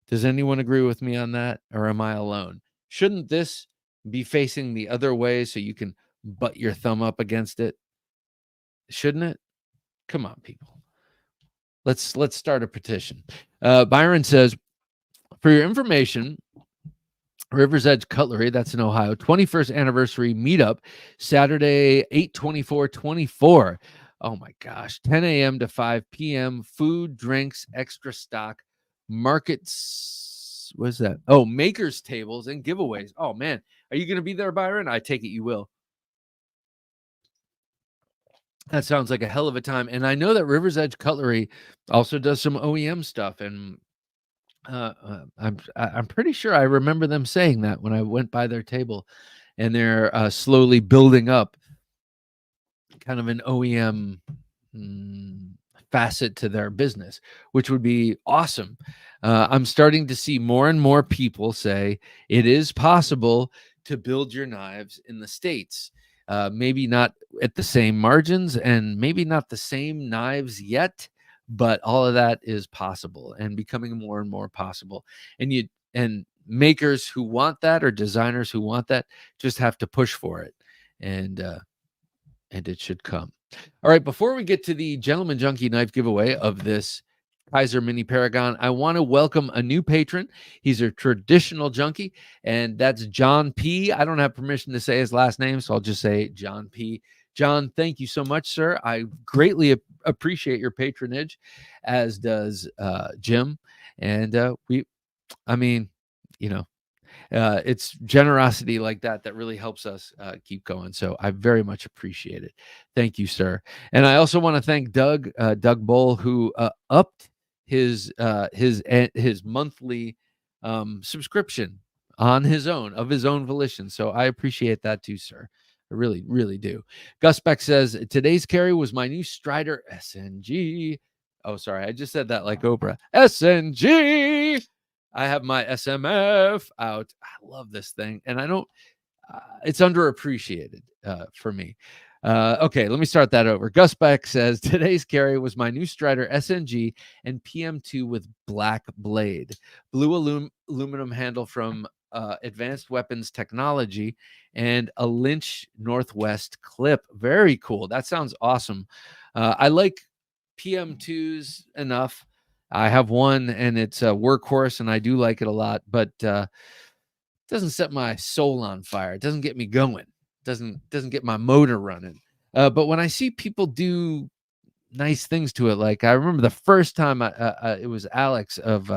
Does anyone agree with me on that, or am I alone? Shouldn't this be facing the other way so you can butt your thumb up against it? Shouldn't it? Come on, people. Let's start a petition. Byron says, for your information, River's Edge Cutlery, that's in Ohio, 21st anniversary meetup, Saturday, 8/24/24. Oh my gosh, 10 a.m. to 5 p.m. Food, drinks, extra stock, markets. What's that? Oh, makers tables and giveaways. Oh man, are you going to be there, Byron? I take it you will. That sounds like a hell of a time. And I know that River's Edge Cutlery also does some OEM stuff, and I'm pretty sure I remember them saying that when I went by their table, and they're slowly building up kind of an OEM facet to their business, which would be awesome. I'm starting to see more and more people say it is possible to build your knives in the States. Maybe not at the same margins and maybe not the same knives yet, but all of that is possible and becoming more and more possible. And makers who want that or designers who want that just have to push for it, and it should come. All right, before we get to the Gentleman Junkie knife giveaway of this Kaiser Mini Paragon, I want to welcome a new patron. He's a traditional junkie, and that's John P. I don't have permission to say his last name, so I'll just say John P. John, thank you so much, sir. I greatly appreciate your patronage, as does Jim. And it's generosity like that really helps us keep going. So I very much appreciate it. Thank you, sir. And I also want to thank Doug Bowl, who upped his monthly subscription on his own, of his own volition. So I appreciate that too, sir. I really, really do. Gus Beck says, today's carry was my new Strider SNG. Oh, sorry. I just said that like Oprah. SNG. I have my SMF out. I love this thing. And I don't, it's underappreciated for me. Okay, let me start that over. Gus Beck says, today's carry was my new Strider SNG and PM2 with black blade. Blue aluminum handle from Advanced Weapons Technology and a Lynch Northwest clip. Very cool. That sounds awesome. I like PM2s enough. I have one and it's a workhorse and I do like it a lot, but doesn't set my soul on fire. It doesn't get me going. Doesn't get my motor running. But when I see people do nice things to it, like I remember the first time it was Alex of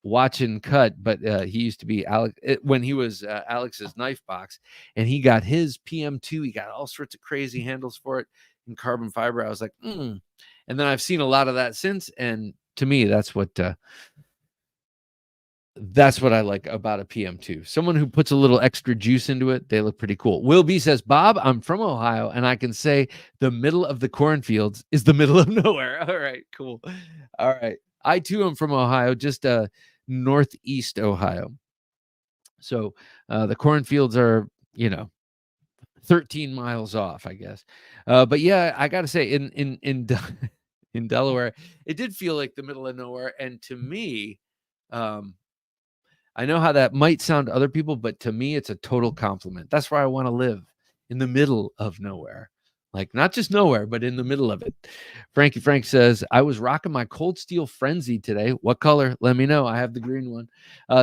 Watch and Cut, but he used to be Alex when he was Alex's Knife Box, and he got his PM2. He got all sorts of crazy handles for it in carbon fiber. I was like, and then I've seen a lot of that since, and to me, that's what I like about a PM2. Someone who puts a little extra juice into it, they look pretty cool. Will B says, Bob, I'm from Ohio, and I can say the middle of the cornfields is the middle of nowhere. All right, cool. All right. I, too, am from Ohio, just northeast Ohio. So the cornfields are, 13 miles off, I guess. But yeah, I got to say, in in Delaware, it did feel like the middle of nowhere. And to me, I know how that might sound to other people, but to me, it's a total compliment. That's where I want to live, in the middle of nowhere. Like, not just nowhere, but in the middle of it. Frankie Frank says, I was rocking my Cold Steel Frenzy today. What color? Let me know. I have the green one.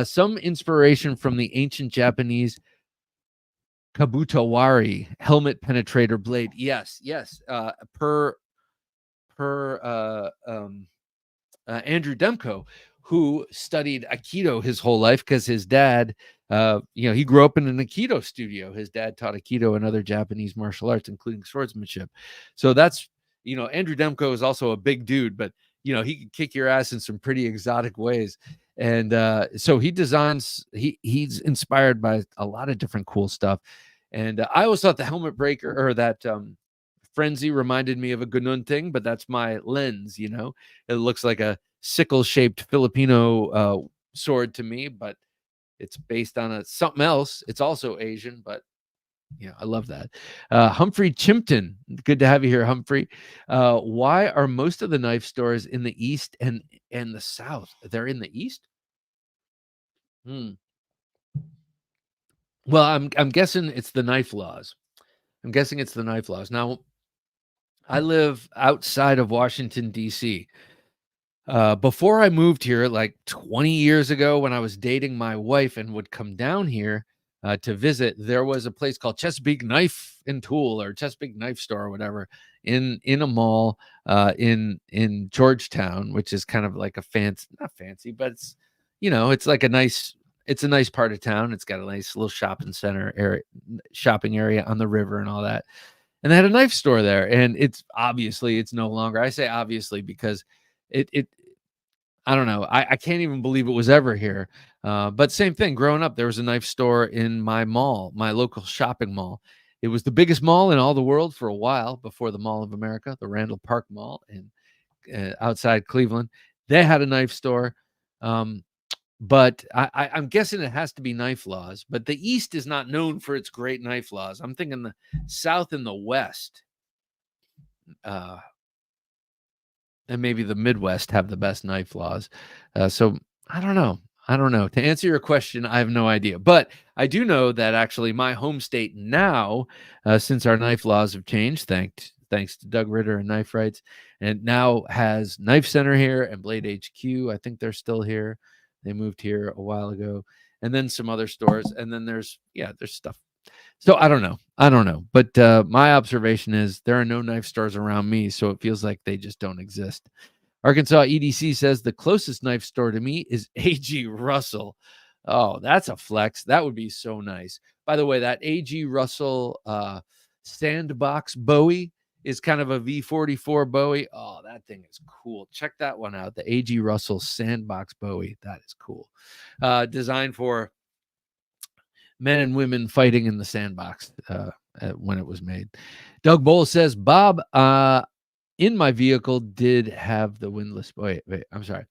Some inspiration from the ancient Japanese Kabutawari helmet penetrator blade. Yes. Per Andrew Demko, who studied Aikido his whole life because his dad, he grew up in an Aikido studio. His dad taught Aikido and other Japanese martial arts, including swordsmanship. So that's, Andrew Demko is also a big dude, but, he can kick your ass in some pretty exotic ways. And so he's inspired by a lot of different cool stuff. And I always thought the helmet breaker or that Frenzy reminded me of a Gunun thing, but that's my lens, It looks like a sickle-shaped Filipino sword to me, but it's based on something else. It's also Asian, but I love that. Humphrey Chimpton, good to have you here, Humphrey. Why are most of the knife stores in the East and the South? They're in the East? Well, I'm guessing it's the knife laws. Now, I live outside of Washington, D.C. Before I moved here, like 20 years ago, when I was dating my wife and would come down here to visit, there was a place called Chesapeake Knife and Tool, or Chesapeake Knife Store, or whatever, in a mall in Georgetown, which is kind of like not fancy, but it's it's like a nice part of town. It's got a nice little shopping area on the river and all that. And they had a knife store there, and it's no longer. I say obviously because it I don't know. I can't even believe it was ever here. But same thing. Growing up, there was a knife store in my mall, my local shopping mall. It was the biggest mall in all the world for a while before the Mall of America, the Randall Park Mall in outside Cleveland. They had a knife store. But I'm guessing it has to be knife laws. But the East is not known for its great knife laws. I'm thinking the South and the West, and maybe the Midwest have the best knife laws. So I don't know. To answer your question, I have no idea. But I do know that actually my home state now, since our knife laws have changed, thanks to Doug Ritter and Knife Rights, and now has Knife Center here and Blade HQ. I think they're still here. They moved here a while ago, and then some other stores, and then there's stuff. So I don't know. But my observation is there are no knife stores around me, so it feels like they just don't exist. Arkansas EDC says the closest knife store to me is A.G. Russell. Oh, that's a flex. That would be so nice. By the way, that A.G. Russell sandbox Bowie is kind of a V44 Bowie. Oh, that thing is cool. Check that one out. The A.G. Russell Sandbox Bowie. That is cool. Designed for men and women fighting in the sandbox when it was made. Doug Bowles says, Bob, in my vehicle did have the windlass. Wait, I'm sorry.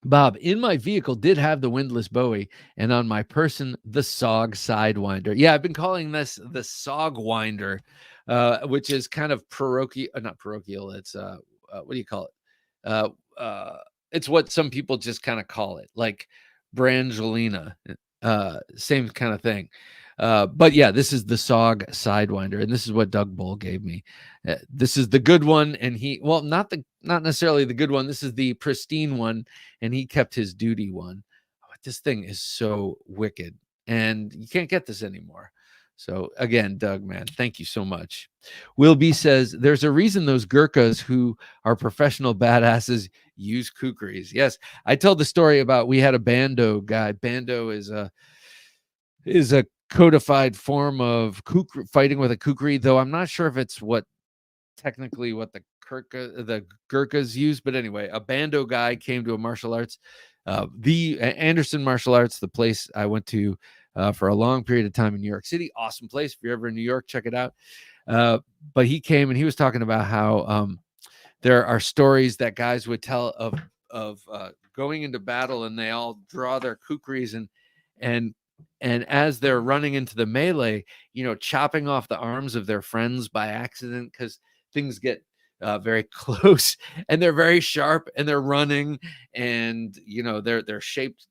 Bob, in my vehicle did have the windlass Bowie, and on my person, the SOG Sidewinder. Yeah, I've been calling this the SOG Winder, which is kind of parochial, not parochial. It's what do you call it? Uh, it's what some people just kind of call it, like Brangelina, same kind of thing. But yeah, this is the SOG Sidewinder, and this is what Doug Bull gave me. This is the good one, and not necessarily the good one. This is the pristine one, and he kept his duty one. Oh, this thing is so wicked, and you can't get this anymore. So again, Doug, man, thank you so much. Will B says there's a reason those Gurkhas who are professional badasses use kukris. Yes, I told the story about we had a bando guy. Bando is a codified form of fighting with a kukri, though I'm not sure if it's technically what the Gurkhas use. But anyway, a bando guy came to a martial arts, the Anderson Martial Arts, the place I went to for a long period of time in New York City. Awesome place. If you're ever in New York, check it out. But he came and he was talking about how there are stories that guys would tell of going into battle, and they all draw their kukris and as they're running into the melee, chopping off the arms of their friends by accident, because things get very close, and they're very sharp, and they're running, and they're shaped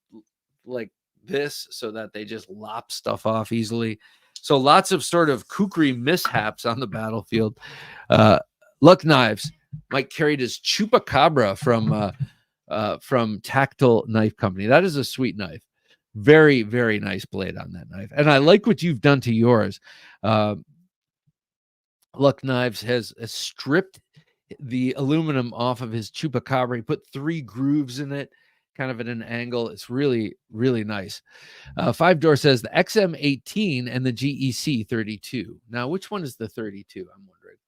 like this so that they just lop stuff off easily. So lots of sort of kukri mishaps on the battlefield. Luck Knives, Mike carried his chupacabra from Tactile Knife Company. That is a sweet knife. Very, very nice blade on that knife. And I like what you've done to yours. Luck Knives has stripped the aluminum off of his chupacabra. He put 3 grooves in it, kind of at an angle. It's really, really nice. Five Door says the XM18 and the GEC 32. Now, which one is the 32? I'm wondering.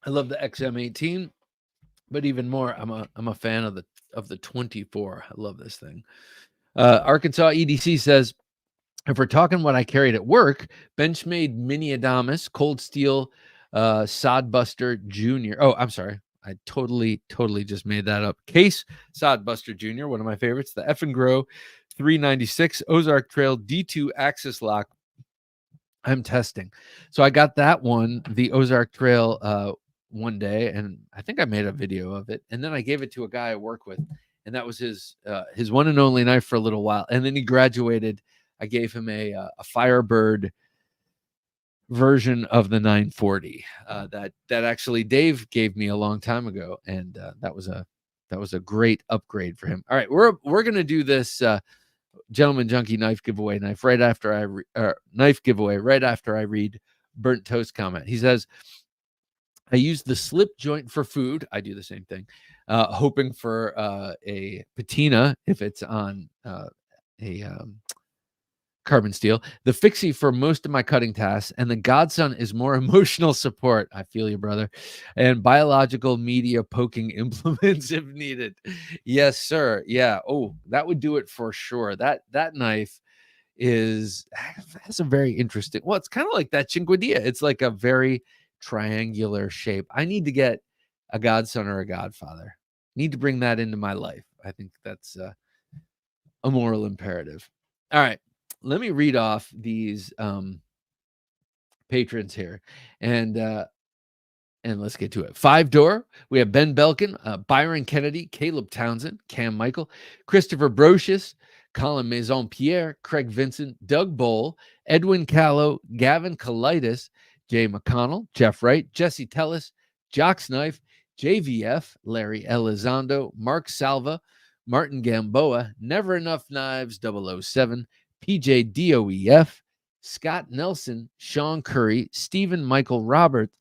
I love the XM18, but even more, I'm a fan of the 24. I love this thing. Arkansas EDC says, if we're talking what I carried at work, Benchmade Mini Adamas, Cold Steel, Sodbuster Jr. Oh, I'm sorry. I totally just made that up. Case Sodbuster Jr., one of my favorites. The F & Grow 396 Ozark Trail D2 Axis Lock. I'm testing. So I got that one, the Ozark Trail, one day, and I think I made a video of it. And then I gave it to a guy I work with, and that was his one and only knife for a little while. And then he graduated. I gave him a Firebird version of the 940 that actually Dave gave me a long time ago, and that was a great upgrade for him. All right, we're gonna do this Gentleman Junkie knife giveaway right after I read Burnt Toast comment. He says, I use the slip joint for food. I do the same thing, hoping for a patina if it's on a carbon steel. The fixie for most of my cutting tasks, and the Godson is more emotional support. I feel you, brother. And biological media poking implements if needed. Yes, sir. Yeah. Oh, that would do it for sure. That knife has a very interesting. Well, it's kind of like that Cinquedilla. It's like a very triangular shape. I need to get a godson or a godfather. Need to bring that into my life. I think that's a moral imperative. All right, let me read off these patrons here, and let's get to it. Five Door, we have Ben Belkin, Byron Kennedy, Caleb Townsend, Cam Michael, Christopher Brocious, Colin Maison Pierre, Craig Vincent, Doug Bowl, Edwin Callow, Gavin Colitis, Jay McConnell, Jeff Wright, Jesse Tellis, Jock's Knife, JVF, Larry Elizondo, Mark Salva, Martin Gamboa, Never Enough Knives 007, PJ DOEF, Scott Nelson, Sean Curry, Stephen Michael Roberts,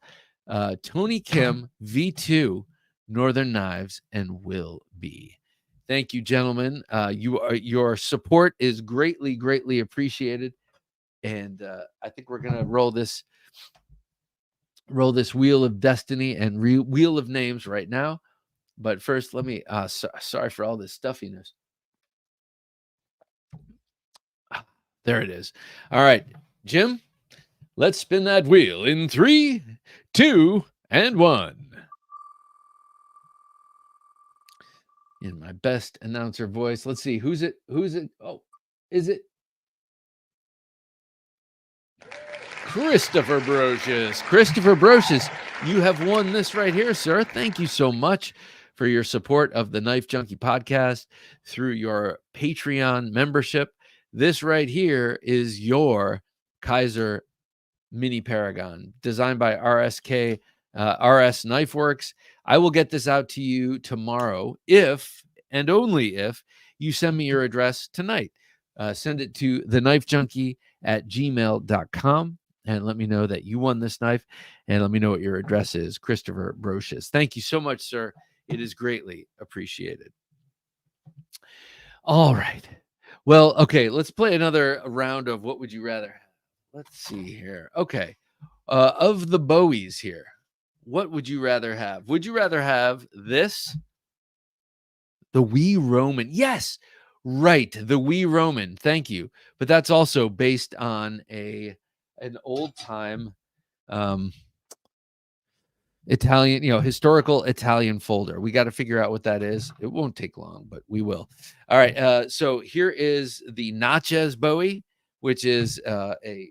Tony Kim, V2, Northern Knives, and Will B. Thank you, gentlemen. Your support is greatly appreciated, and I think we're gonna roll this wheel of destiny and wheel of names right now. But first, let me. Sorry for all this stuffiness. There it is. All right, Jim. Let's spin that wheel in 3, 2, and 1. In my best announcer voice. Let's see. Who's it? Oh, is it Christopher Brocious? Christopher Brocious, you have won this right here, sir. Thank you so much for your support of the Knife Junkie podcast through your Patreon membership. This right here is your Kaiser Mini Paragon, designed by RS Knife Works. I will get this out to you tomorrow if and only if you send me your address tonight. Send it to TheKnifeJunkie@gmail.com and let me know that you won this knife, and let me know what your address is. Christopher Brocious. Thank you so much, sir. It is greatly appreciated. All right. Well, okay, let's play another round of What Would You Rather Have? Let's see here. Okay. Of the Bowies here, what would you rather have? Would you rather have this? The Wee Roman. Yes, right. The Wee Roman. Thank you. But that's also based on an old time Italian, historical Italian folder. We got to figure out what that is. It won't take long, but we will. All right. So here is the Natchez Bowie, which is a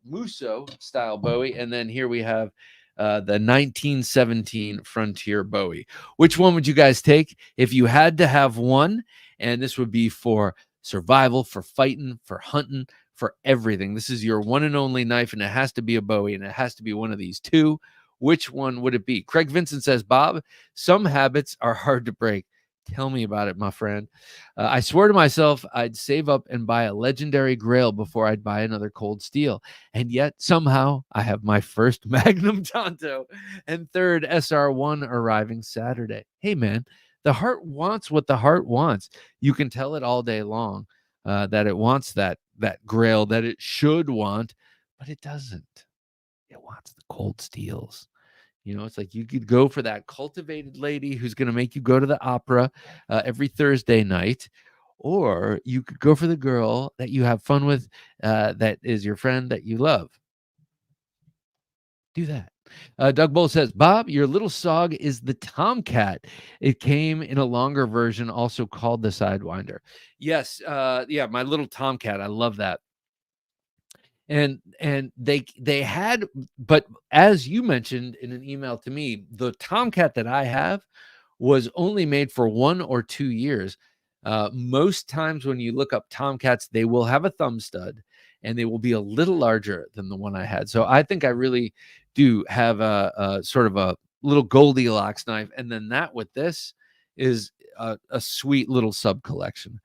Musso style Bowie, and then here we have the 1917 Frontier Bowie. Which one would you guys take if you had to have one? And this would be for survival, for fighting, for hunting, for everything. This is your one and only knife, and it has to be a Bowie, and it has to be one of these two. Which one would it be? Craig Vincent says, Bob, some habits are hard to break. Tell me about it, my friend. I swear to myself I'd save up and buy a legendary grail before I'd buy another cold steel. And yet somehow I have my first Magnum Tonto and third SR1 arriving Saturday. Hey, man, the heart wants what the heart wants. You can tell it all day long that it wants that grail that it should want, but it doesn't. It wants the cold steels. It's like you could go for that cultivated lady who's going to make you go to the opera every Thursday night, or you could go for the girl that you have fun with, that is your friend that you love. Do that. Doug Bull says, Bob, your little sog is the Tomcat. It came in a longer version, also called the Sidewinder. Yes. Yeah, my little Tomcat. I love that. And they had, but as you mentioned in an email to me, the Tomcat that I have was only made for 1 or 2 years. Most times when you look up Tomcats, they will have a thumb stud and they will be a little larger than the one I had. So I think I really do have a sort of a little Goldilocks knife. And then that with this is a sweet little sub collection.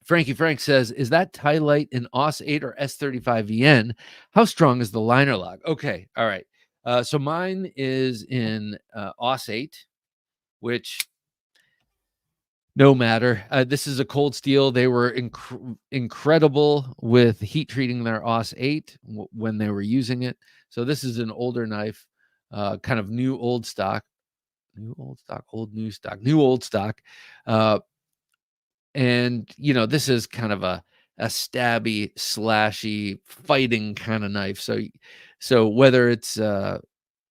Frankie Frank says, is that tie light in AUS 8 or S35VN? How strong is the liner lock? Okay. All right. So mine is in AUS 8, which no matter. This is a cold steel. They were incredible with heat treating their AUS 8 when they were using it. So this is an older knife, kind of new old stock. New old stock, old new stock, new old stock. And this is kind of a stabby, slashy, fighting kind of knife. So whether it's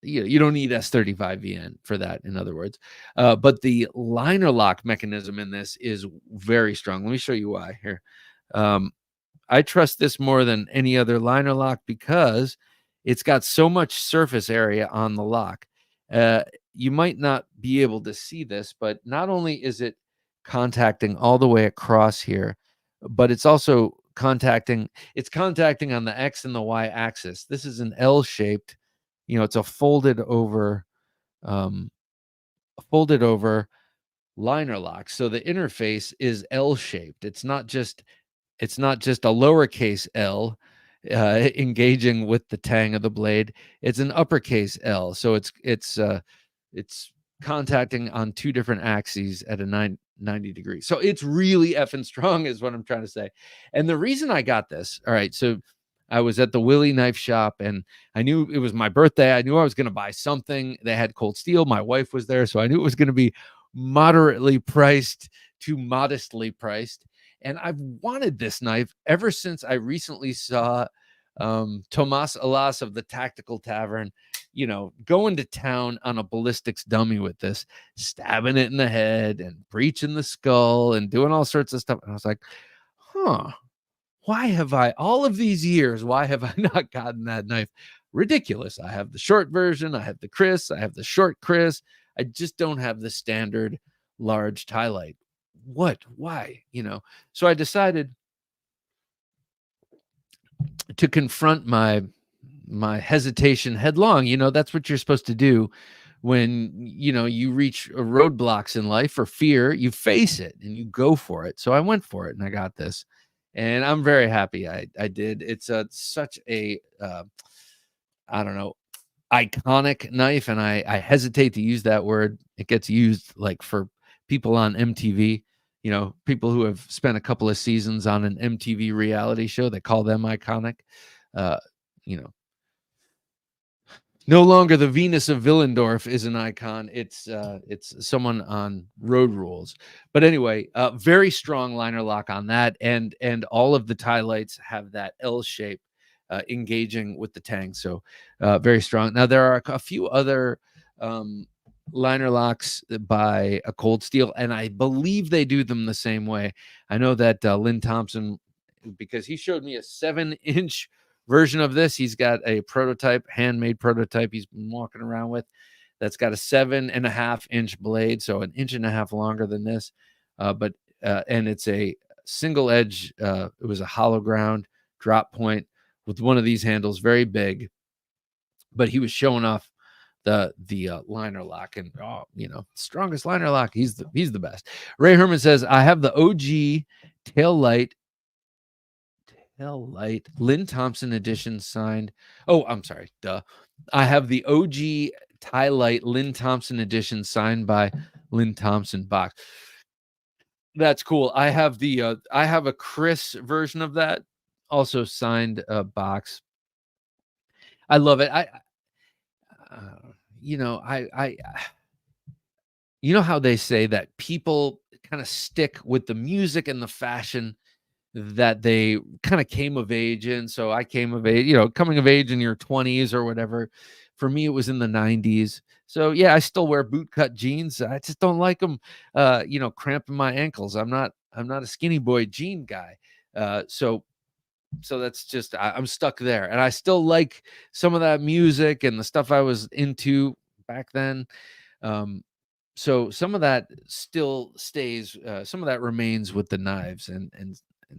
you don't need S35VN for that, in other words. But the liner lock mechanism in this is very strong. Let me show you why here. I trust this more than any other liner lock because it's got so much surface area on the lock. You might not be able to see this, but not only is it contacting all the way across here, but it's also contacting on the X and the Y axis. This is an L-shaped, it's a folded over liner lock. So the interface is L-shaped. It's not just a lowercase L engaging with the tang of the blade. It's an uppercase L. So it's contacting on two different axes at a 90 degrees. So it's really effing strong is what I'm trying to say. And the reason I got this, all right, so I was at the Willie Knife Shop and I knew it was my birthday. I knew I was going to buy something. They had cold steel. My wife was there. So I knew it was going to be moderately priced to modestly priced. And I've wanted this knife ever since I recently saw Tomas Alas of the Tactical Tavern, going to town on a ballistics dummy with this, stabbing it in the head and breaching the skull and doing all sorts of stuff. And I was like, why have I, all of these years, why have I not gotten that knife? Ridiculous. I have the short version. I have the Chris. I have the short Chris. I just don't have the standard large tie light. What? Why? So I decided to confront my hesitation headlong. That's what you're supposed to do when you reach roadblocks in life or fear. You face it and you go for it. So I went for it and I got this, and I'm very happy I did. It's such a I don't know, iconic knife, and I hesitate to use that word. It gets used like for people on MTV, people who have spent a couple of seasons on an MTV reality show. They call them iconic. No longer the Venus of Willendorf is an icon. It's someone on Road Rules. But anyway, very strong liner lock on that, and all of the tie lights have that L shape engaging with the tang. So very strong. Now there are a few other liner locks by a Cold Steel, and I believe they do them the same way. I know that Lynn Thompson, because he showed me a 7-inch version of this. He's got a prototype, handmade prototype he's been walking around with, that's got a 7.5-inch blade, so 1.5 inches longer than this. But and it's a single edge. It was a hollow ground drop point with one of these handles, very big. But he was showing off the liner lock, and strongest liner lock. He's the best. Ray Herman says, I have the OG tail light Lynn Thompson edition signed. Oh, I'm sorry. Duh. I have the OG tie light Lynn Thompson edition signed by Lynn Thompson box. That's cool. I have a Chris version of that, also signed box. I love it. How they say that people kind of stick with the music and the fashion that they kind of came of age in. So I came of age, coming of age in your 20s or whatever. For me, it was in the 90s. So yeah, I still wear bootcut jeans. I just don't like them, cramping my ankles. I'm not a skinny boy jean guy. So that's just, I'm stuck there, and I still like some of that music and the stuff I was into back then. So some of that still stays, some of that remains with the knives and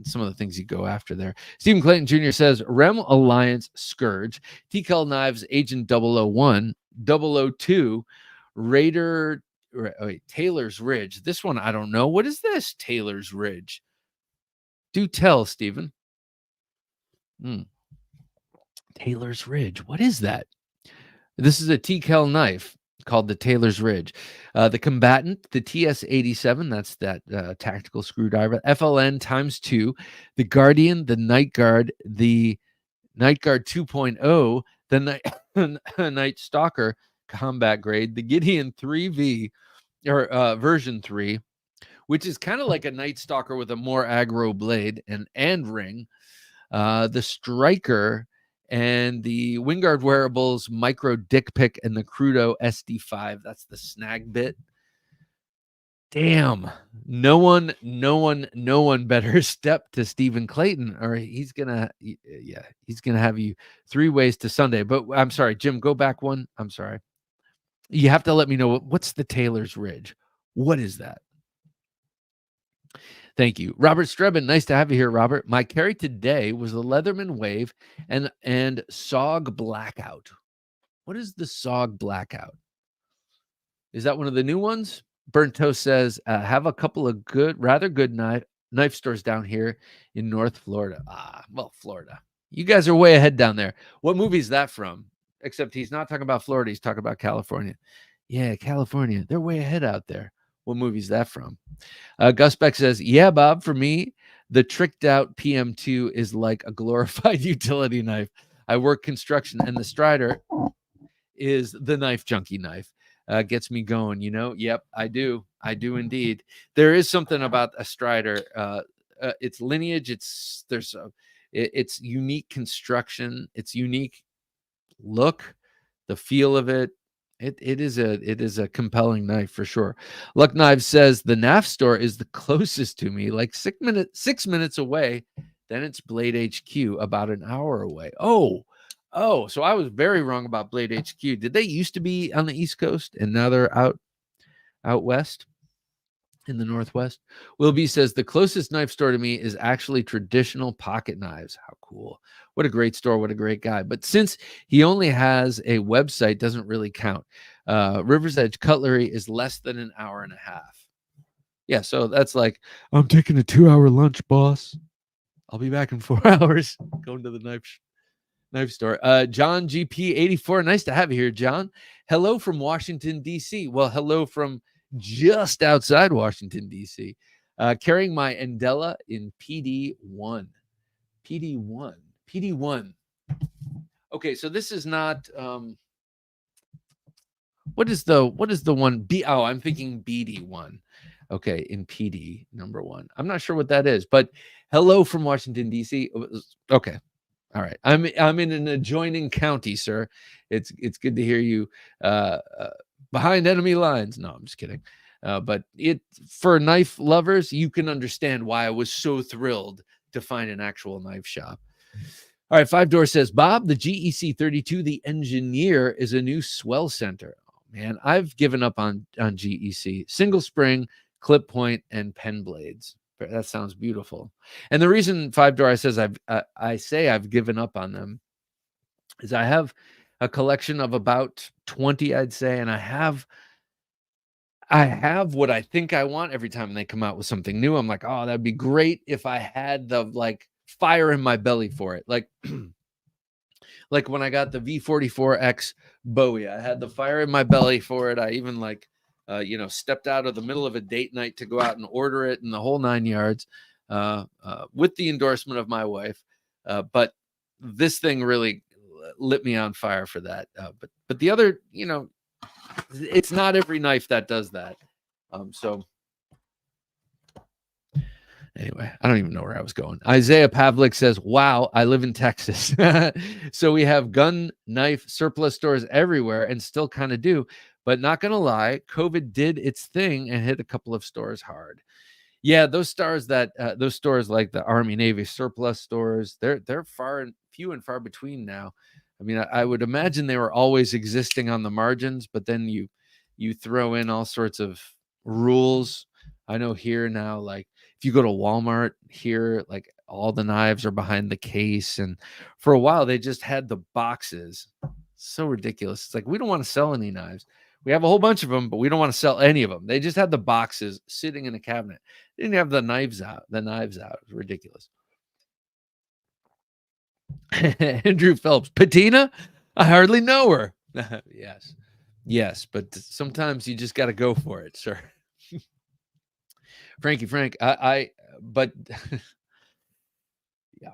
some of the things you go after there. Stephen Clayton Jr. says, Rem Alliance Scourge, TCAL Knives Agent 001, 002, Raider, Taylor's Ridge. This one, I don't know. What is this? Taylor's Ridge. Do tell, Stephen. Taylor's Ridge. What is that? This is a TCAL knife called the Taylor's Ridge. The Combatant, the TS-87, that's that tactical screwdriver. FLN ×2, the Guardian, the Night Guard, the Night Guard 2.0, the Night Stalker combat grade, the Gideon 3V, or version 3, which is kind of like a Night Stalker with a more aggro blade and ring. The Striker, and the Wingard Wearables Micro Dick Pick, and the Crudo SD5. That's the snag bit. Damn. No one better step to Stephen Clayton, or he's gonna have you 3 ways to Sunday. But I'm sorry, Jim, go back one. I'm sorry. You have to let me know what's the Taylor's Ridge. What is that? Thank you. Robert Strebin, nice to have you here, Robert. My carry today was the Leatherman Wave and SOG Blackout. What is the SOG Blackout? Is that one of the new ones? Burnt Toast says, have a couple of rather good knife stores down here in North Florida. Florida. You guys are way ahead down there. What movie is that from? Except he's not talking about Florida. He's talking about California. Yeah, California. They're way ahead out there. What movie is that from? Gus Beck says, yeah, Bob, for me, the tricked out PM2 is like a glorified utility knife. I work construction, and the Strider is the Knife Junkie knife. Gets me going, Yep, I do indeed. There is something about a Strider. Its lineage, there's It's unique construction, it's unique look, the feel of it. It is a compelling knife for sure. Luck Knives says the Knife Store is the closest to me, like 6 minutes away. Then it's Blade HQ, about an hour away. Oh, so I was very wrong about Blade HQ. Did they used to be on the East Coast and now they're out west in the Northwest? Will B says the closest knife store to me is actually Traditional Pocket Knives. How cool. What a great store. What a great guy. But since he only has a website, doesn't really count. River's Edge Cutlery is less than an hour and a half. Yeah, so that's like, I'm taking a 2-hour lunch, boss. I'll be back in 4 hours. Going to the knife store. John GP84. Nice to have you here, John. Hello from Washington, D.C. Well, hello from just outside Washington, D.C. Carrying my Endella in PD1. PD1. Okay, so this is not what is the one B? Oh, I'm thinking BD1. Okay, in PD number 1. I'm not sure what that is, but hello from Washington, D.C. Okay. All right. I'm in an adjoining county, sir. It's good to hear you behind enemy lines. No, I'm just kidding. But for knife lovers, you can understand why I was so thrilled to find an actual knife shop. All right, Five Door says, Bob, the GEC 32, the Engineer, is a new swell center. Oh, man, I've given up on GEC. Single spring, clip point, and pen blades. That sounds beautiful. And the reason Five Door I say I've given up on them is I have a collection of about 20, I'd say, and I have what I think I want every time they come out with something new. I'm like, oh, that'd be great if I had the like fire in my belly for it. Like like when I got the V44X Bowie, I had the fire in my belly for it. I even like stepped out of the middle of a date night to go out and order it and the whole 9 yards with the endorsement of my wife. But this thing really lit me on fire for that. But the other, it's not every knife that does that. So anyway, I don't even know where I was going. Isaiah Pavlik says, wow, I live in Texas. So we have gun, knife, surplus stores everywhere and still kind of do. But not going to lie, COVID did its thing and hit a couple of stores hard. Yeah, those stores like the Army Navy surplus stores, they're few and far between now. I mean, I would imagine they were always existing on the margins, but then you throw in all sorts of rules. I know here now, like if you go to Walmart here, like all the knives are behind the case. And for a while, they just had the boxes. So ridiculous. It's like, we don't want to sell any knives. We have a whole bunch of them, but we don't want to sell any of them. They just had the boxes sitting in a cabinet. They didn't have the knives out. It was ridiculous. Andrew Phelps, Patina? I hardly know her. Yes, but sometimes you just got to go for it, sir. Frank, but yeah.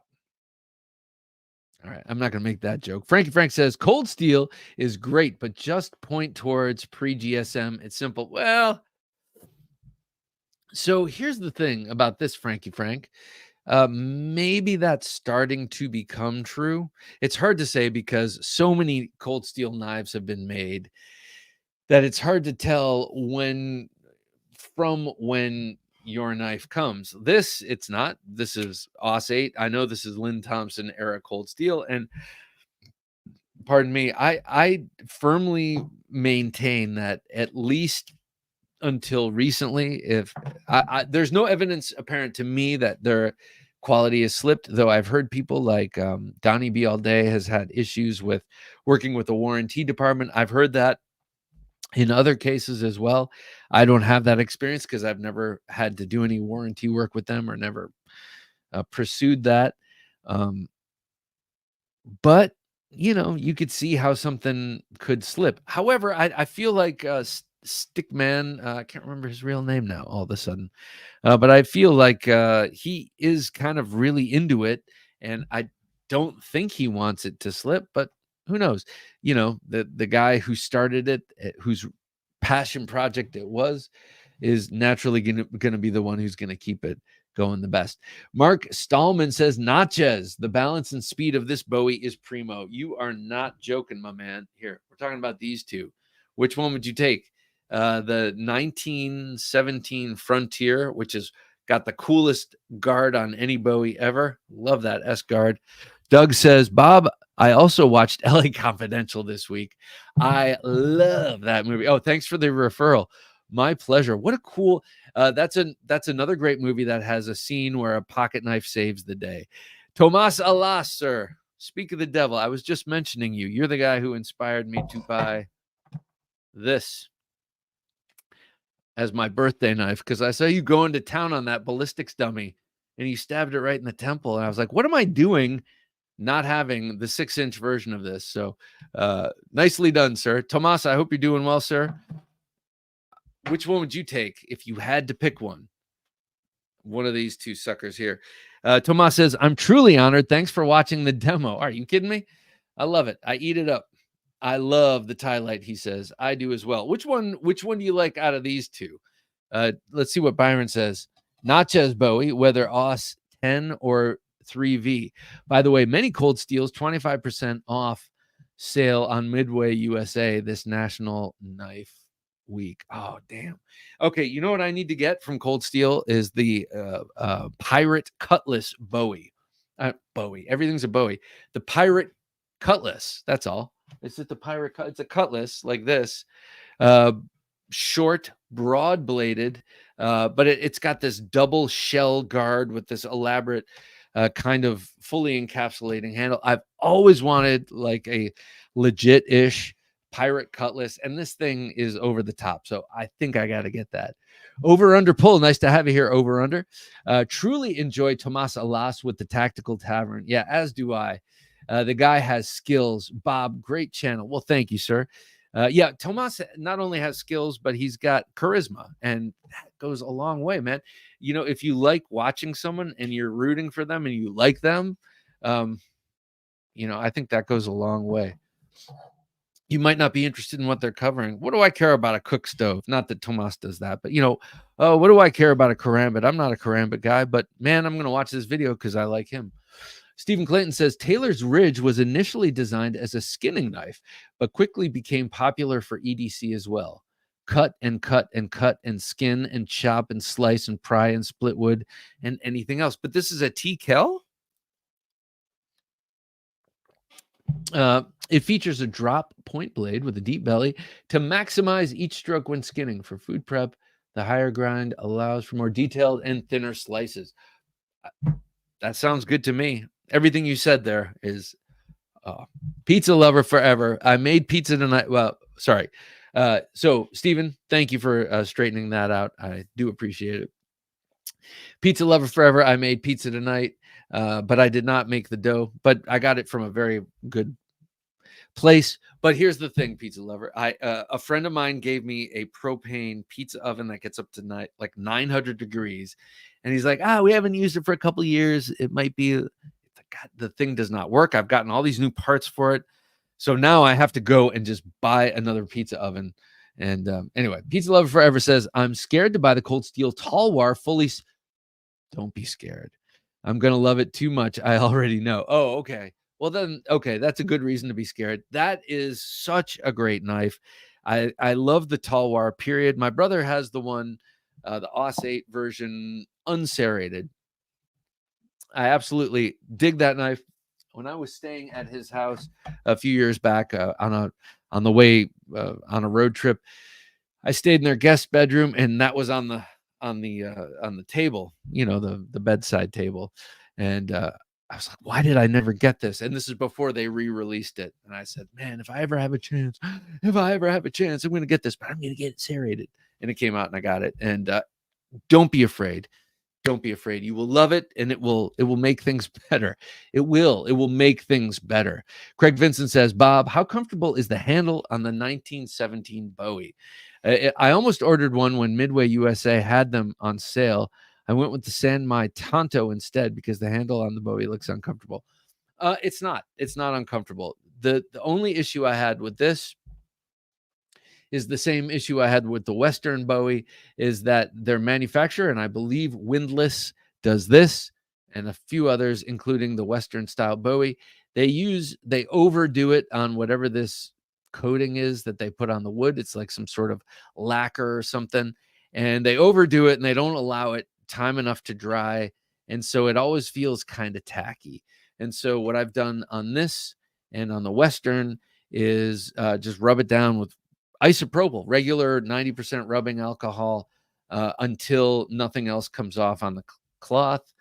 All right, I'm not going to make that joke. Frankie Frank says, Cold Steel is great, but just point towards pre-GSM. It's simple. Well, so here's the thing about this, Frankie Frank. Maybe that's starting to become true. It's hard to say because so many Cold Steel knives have been made that it's hard to tell when your knife comes. It's not. This is Aus 8. I know this is Lynn Thompson era Cold Steel. And pardon me, I firmly maintain that at least until recently, if there's no evidence apparent to me that their quality has slipped, though I've heard people like Donnie B. All Day has had issues with working with the warranty department. I've heard that in other cases as well. I don't have that experience because I've never had to do any warranty work with them or never pursued that. But, you could see how something could slip. However, I feel like Stickman, I can't remember his real name now all of a sudden, but I feel like he is kind of really into it, and I don't think he wants it to slip, but who knows? The guy who started it, whose passion project it was, is naturally going to be the one who's going to keep it going the best. Mark Stallman says, Natchez, the balance and speed of this Bowie is primo. You are not joking, my man. Here, we're talking about these two. Which one would you take? The 1917 Frontier, which has got the coolest guard on any Bowie ever. Love that S guard. Doug says, Bob, I also watched LA Confidential this week. I love that movie. Oh, thanks for the referral. My pleasure. What a cool that's another great movie that has a scene where a pocket knife saves the day. Tomas Alas, sir. Speak of the devil. I was just mentioning you. You're the guy who inspired me to buy this as my birthday knife because I saw you going to town on that ballistics dummy and you stabbed it right in the temple. And I was like, what am I doing not having the 6-inch version of this? So nicely done, sir. Tomas, I hope you're doing well, sir. Which one would you take if you had to pick one? One of these two suckers here. Tomas says, I'm truly honored. Thanks for watching the demo. Are you kidding me? I love it. I eat it up. I love the tie light, he says. I do as well. Which one do you like out of these two? Let's see what Byron says. Natchez Bowie, whether OS 10 or 3V. By the way, many Cold Steels, 25% off sale on Midway USA this National Knife Week. Oh, damn. Okay, you know what I need to get from Cold Steel is the Pirate Cutlass Bowie. Bowie. Everything's a Bowie. The Pirate Cutlass. That's all. It's at the Pirate. It's a cutlass like this, short, broad bladed, but it's got this double shell guard with this elaborate kind of fully encapsulating handle. I've always wanted like a legit-ish pirate cutlass, and this thing is over the top. So I think I got to get that. Over under pull. Nice to have you here. Over under. Truly enjoy Tomas Alas with the Tactical Tavern. Yeah, as do I. The guy has skills. Bob, great channel. Well, thank you, sir. Yeah, Tomas not only has skills, but he's got charisma, and that goes a long way, man. You know, if you like watching someone and you're rooting for them and you like them, you know, I think that goes a long way. You might not be interested in what they're covering. What do I care about a cook stove? Not that Tomas does that, but, you know, what do I care about a karambit? I'm not a karambit guy, but, man, I'm going to watch this video because I like him. Stephen Clayton says Taylor's Ridge was initially designed as a skinning knife, but quickly became popular for EDC as well. Cut and cut and cut and skin and chop and slice and pry and split wood and anything else. But this is a T-Kel? It features a drop point blade with a deep belly to maximize each stroke when skinning. For food prep, the higher grind allows for more detailed and thinner slices. That sounds good to me. Everything you said there is pizza lover forever. I made pizza tonight. Well, sorry. So, Stephen, thank you for straightening that out. I do appreciate it. Pizza lover forever. I made pizza tonight, but I did not make the dough. But I got it from a very good place. But here's the thing, pizza lover. A friend of mine gave me a propane pizza oven that gets up to like 900 degrees. And he's like, we haven't used it for a couple of years. It might be, God, the thing does not work. I've gotten all these new parts for it. So now I have to go and just buy another pizza oven. And anyway, Pizza Lover Forever says, I'm scared to buy the Cold Steel Talwar fully. Don't be scared. I'm going to love it too much. I already know. Oh, okay. Well, then, okay, that's a good reason to be scared. That is such a great knife. I love the Talwar, period. My brother has the one, the OS 8 version, unserrated. I absolutely dig that knife. When I was staying at his house a few years back on the way on a road trip, I stayed in their guest bedroom, and that was on the table, you know, the bedside table, and I was like, why did I never get this? And this is before they re-released it. And I said, man, if I ever have a chance, I'm going to get this, but I'm going to get it serrated. And it came out and I got it. And don't be afraid. Don't be afraid. You will love it, and it will make things better. It will make things better. Craig Vincent says, Bob, how comfortable is the handle on the 1917 Bowie? I almost ordered one when Midway USA had them on sale. I went with the San Mai Tanto instead because the handle on the Bowie looks uncomfortable. It's not uncomfortable. The only issue I had with this is the same issue I had with the Western Bowie, is that their manufacturer, and I believe Windlass does this, and a few others, including the Western style Bowie. They overdo it on whatever this coating is that they put on the wood. It's like some sort of lacquer or something, and they overdo it and they don't allow it time enough to dry, and so it always feels kind of tacky. And so what I've done on this and on the Western is just rub it down with isopropyl, regular 90% rubbing alcohol, until nothing else comes off on the cloth.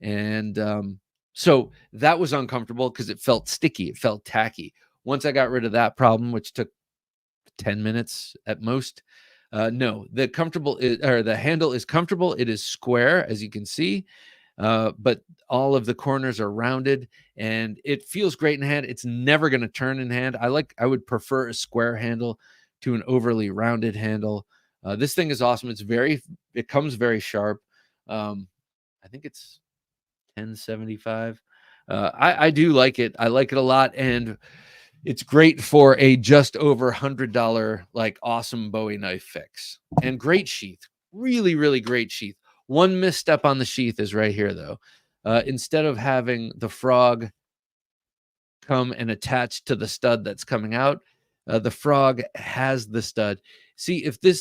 And so that was uncomfortable because it felt sticky. It felt tacky. Once I got rid of that problem, which took 10 minutes at most, no, the handle is comfortable. It is square, as you can see, but all of the corners are rounded and it feels great in hand. It's never going to turn in hand. I would prefer a square handle to an overly rounded handle. This thing is awesome. It comes very sharp. I think it's 1075. I do like it. I like it a lot, and it's great for a just over $100 like awesome Bowie knife fix. And great sheath, really, really great sheath. One misstep on the sheath is right here, though. Instead of having the frog come and attach to the stud that's coming out, the frog has the stud. See, if the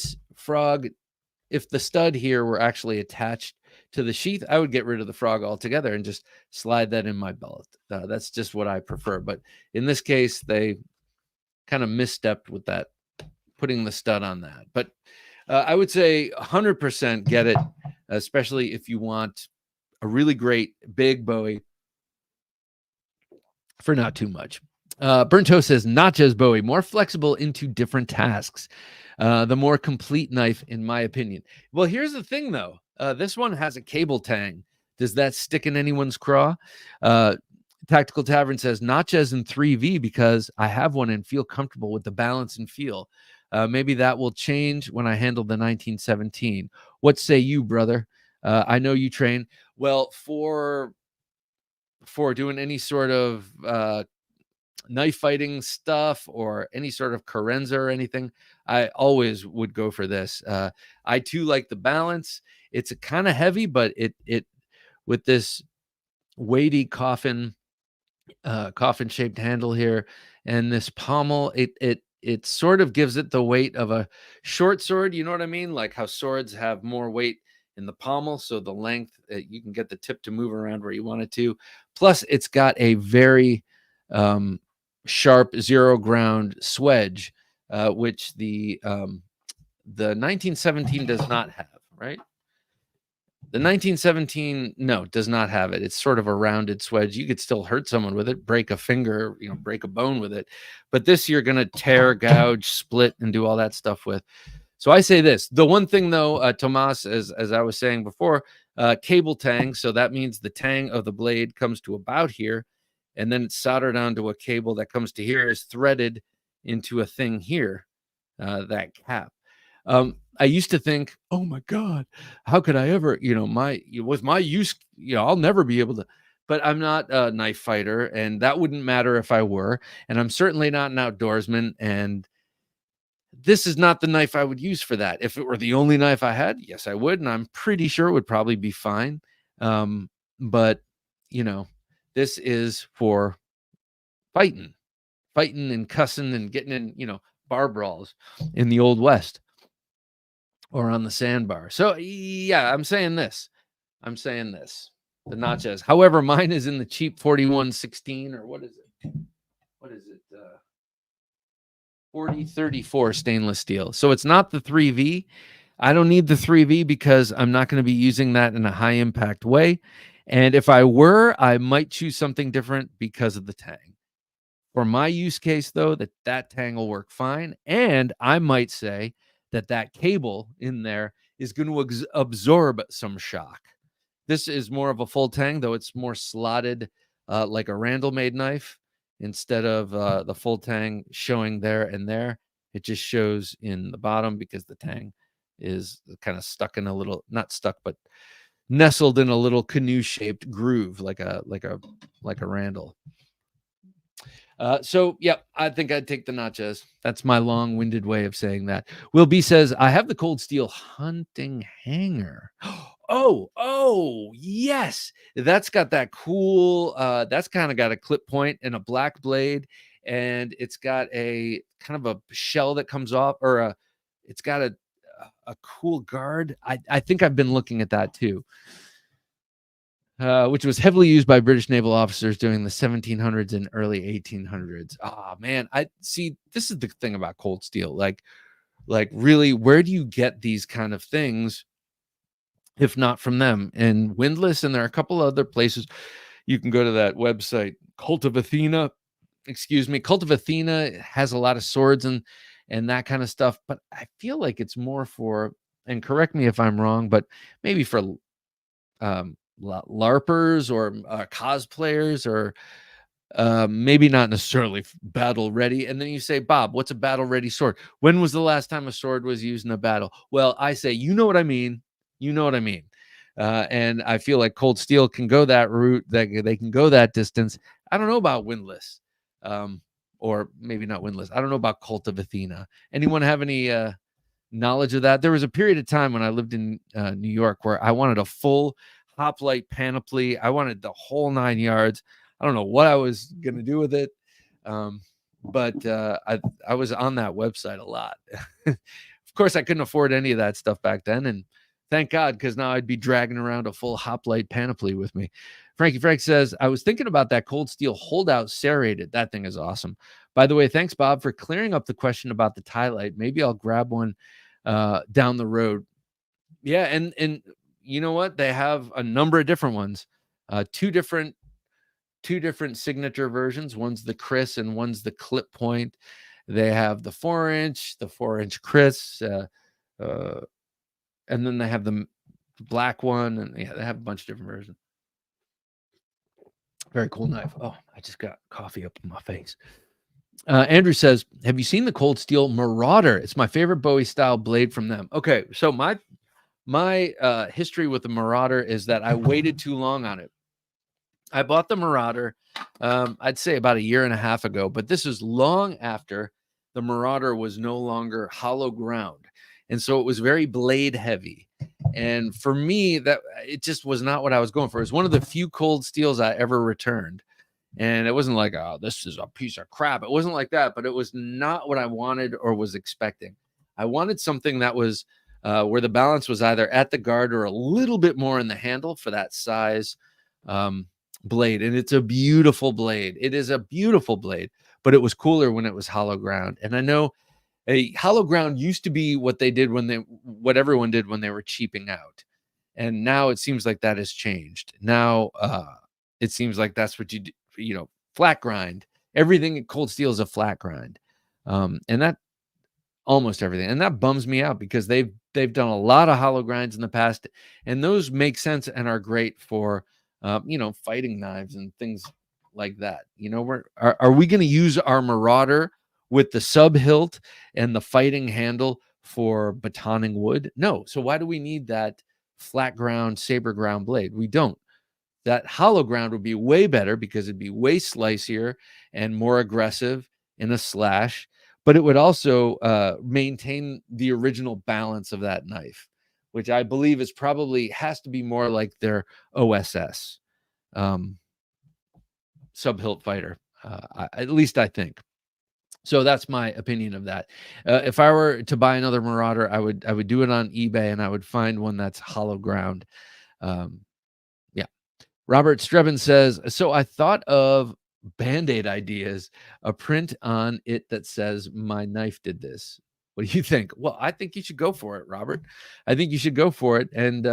stud here were actually attached to the sheath, I would get rid of the frog altogether and just slide that in my belt. That's just what I prefer. But in this case, they kind of misstepped with that, putting the stud on that. But I would say 100% get it, especially if you want a really great big Bowie for not too much. Burnt Toast says, Natchez Bowie, more flexible into different tasks. The more complete knife, in my opinion. Well, here's the thing, though. This one has a cable tang. Does that stick in anyone's craw? Tactical Tavern says, Natchez in 3V because I have one and feel comfortable with the balance and feel. Maybe that will change when I handle the 1917. What say you, brother? I know you train. Well, for doing any sort of knife fighting stuff or any sort of carenza or anything, I always would go for this. I too like the balance. It's a kind of heavy, but it with this weighty coffin shaped handle here and this pommel, it sort of gives it the weight of a short sword. You know what I mean? Like how swords have more weight in the pommel, so the length, you can get the tip to move around where you want it to. Plus, it's got a very sharp zero ground swedge, which the 1917 does not have, right? The 1917, no, does not have it. It's sort of a rounded swedge. You could still hurt someone with it, break a finger, break a bone with it. But this you're going to tear, gouge, split, and do all that stuff with. So I say this. The one thing, though, Tomas, as I was saying before, cable tang. So that means the tang of the blade comes to about here, and then it's soldered onto a cable that comes to here, is threaded into a thing here, that cap. I used to think, oh my God, how could I ever, with my use, I'll never be able to. But I'm not a knife fighter, and that wouldn't matter if I were. And I'm certainly not an outdoorsman. And this is not the knife I would use for that. If it were the only knife I had, yes, I would. And I'm pretty sure it would probably be fine. But, this is for fighting and cussing and getting in, bar brawls in the Old West or on the sandbar. So, yeah, I'm saying this. The Natchez. However, mine is in the cheap 4116, or what is it? 4034 stainless steel. So it's not the 3V. I don't need the 3V because I'm not going to be using that in a high impact way. And if I were, I might choose something different because of the tang. For my use case, though, that tang will work fine. And I might say that cable in there is going to absorb some shock. This is more of a full tang, though it's more slotted like a Randall-made knife. Instead of the full tang showing there and there, it just shows in the bottom because the tang is kind of stuck in a little, not stuck, but nestled in a little canoe-shaped groove, like a Randall. So, yep, I think I'd take the Natchez. That's my long-winded way of saying that. Will B says, I have the Cold Steel hunting hanger. Oh, yes. That's got that cool, that's kind of got a clip point and a black blade, and it's got a kind of a shell that comes off, or it's got a cool guard. I think I've been looking at that too. Which was heavily used by British naval officers during the 1700s and early 1800s. Ah, man, I see. This is the thing about cold steel. Like really, where do you get these kind of things if not from them? And Windlass, and there are a couple other places you can go to that website, Cult of Athena. Excuse me, Cult of Athena has a lot of swords and that kind of stuff. But I feel like it's more for, and correct me if I'm wrong, but maybe for LARPers or cosplayers, or maybe not necessarily battle ready. And then you say, Bob, what's a battle ready sword? When was the last time a sword was used in a battle? Well, I say, you know what I mean. You know what I mean. And I feel like cold steel can go that route, that they can go that distance. I don't know about Windlass, or maybe not Windlass. I don't know about Cult of Athena. Anyone have any knowledge of that? There was a period of time when I lived in New York where I wanted a full hoplite panoply. I wanted the whole 9 yards. I don't know what I was going to do with it. But I was on that website a lot. Of course, I couldn't afford any of that stuff back then. And thank God, because now I'd be dragging around a full hoplite panoply with me. Frankie Frank says, I was thinking about that cold steel holdout serrated. That thing is awesome. By the way, thanks, Bob, for clearing up the question about the tie light. Maybe I'll grab one down the road. Yeah, and you know what? They have a number of different ones. Two different signature versions. One's the Chris and one's the clip point. They have the 4-inch, the 4-inch Chris, and then they have the black one, and yeah, they have a bunch of different versions. Very cool knife. Oh, I just got coffee up in my face. Andrew says, have you seen the Cold Steel Marauder? It's my favorite Bowie style blade from them. Okay, so my history with the Marauder is that I waited too long on it. I bought the Marauder, I'd say about 1.5 years ago, but this is long after the Marauder was no longer hollow ground. And so it was very blade heavy. And for me, that it just was not what I was going for. It was one of the few cold steels I ever returned. And it wasn't like, oh, this is a piece of crap. It wasn't like that, but it was not what I wanted or was expecting. I wanted something that was where the balance was either at the guard or a little bit more in the handle for that size blade. And it's a beautiful blade. It is a beautiful blade, but it was cooler when it was hollow ground. And I know a hollow ground used to be what everyone did when they were cheaping out. And now it seems like that has changed. Now it seems like that's what you do, flat grind. Everything in cold steel is a flat grind. And that almost everything. And that bums me out because they've done a lot of hollow grinds in the past, and those make sense and are great for fighting knives and things like that. Are we going to use our Marauder with the sub hilt and the fighting handle for batoning wood? No. So why do we need that flat ground saber ground blade? We don't. That hollow ground would be way better because it'd be way slicier and more aggressive in a slash, but it would also maintain the original balance of that knife, which I believe is probably has to be more like their OSS sub hilt fighter. At least I think. So that's my opinion of that. If I were to buy another Marauder, I would do it on eBay, and I would find one that's hollow ground. Yeah. Robert Strebin says, so I thought of Band-Aid ideas, a print on it that says my knife did this. What do you think? Well, I think you should go for it, Robert. I think you should go for it. And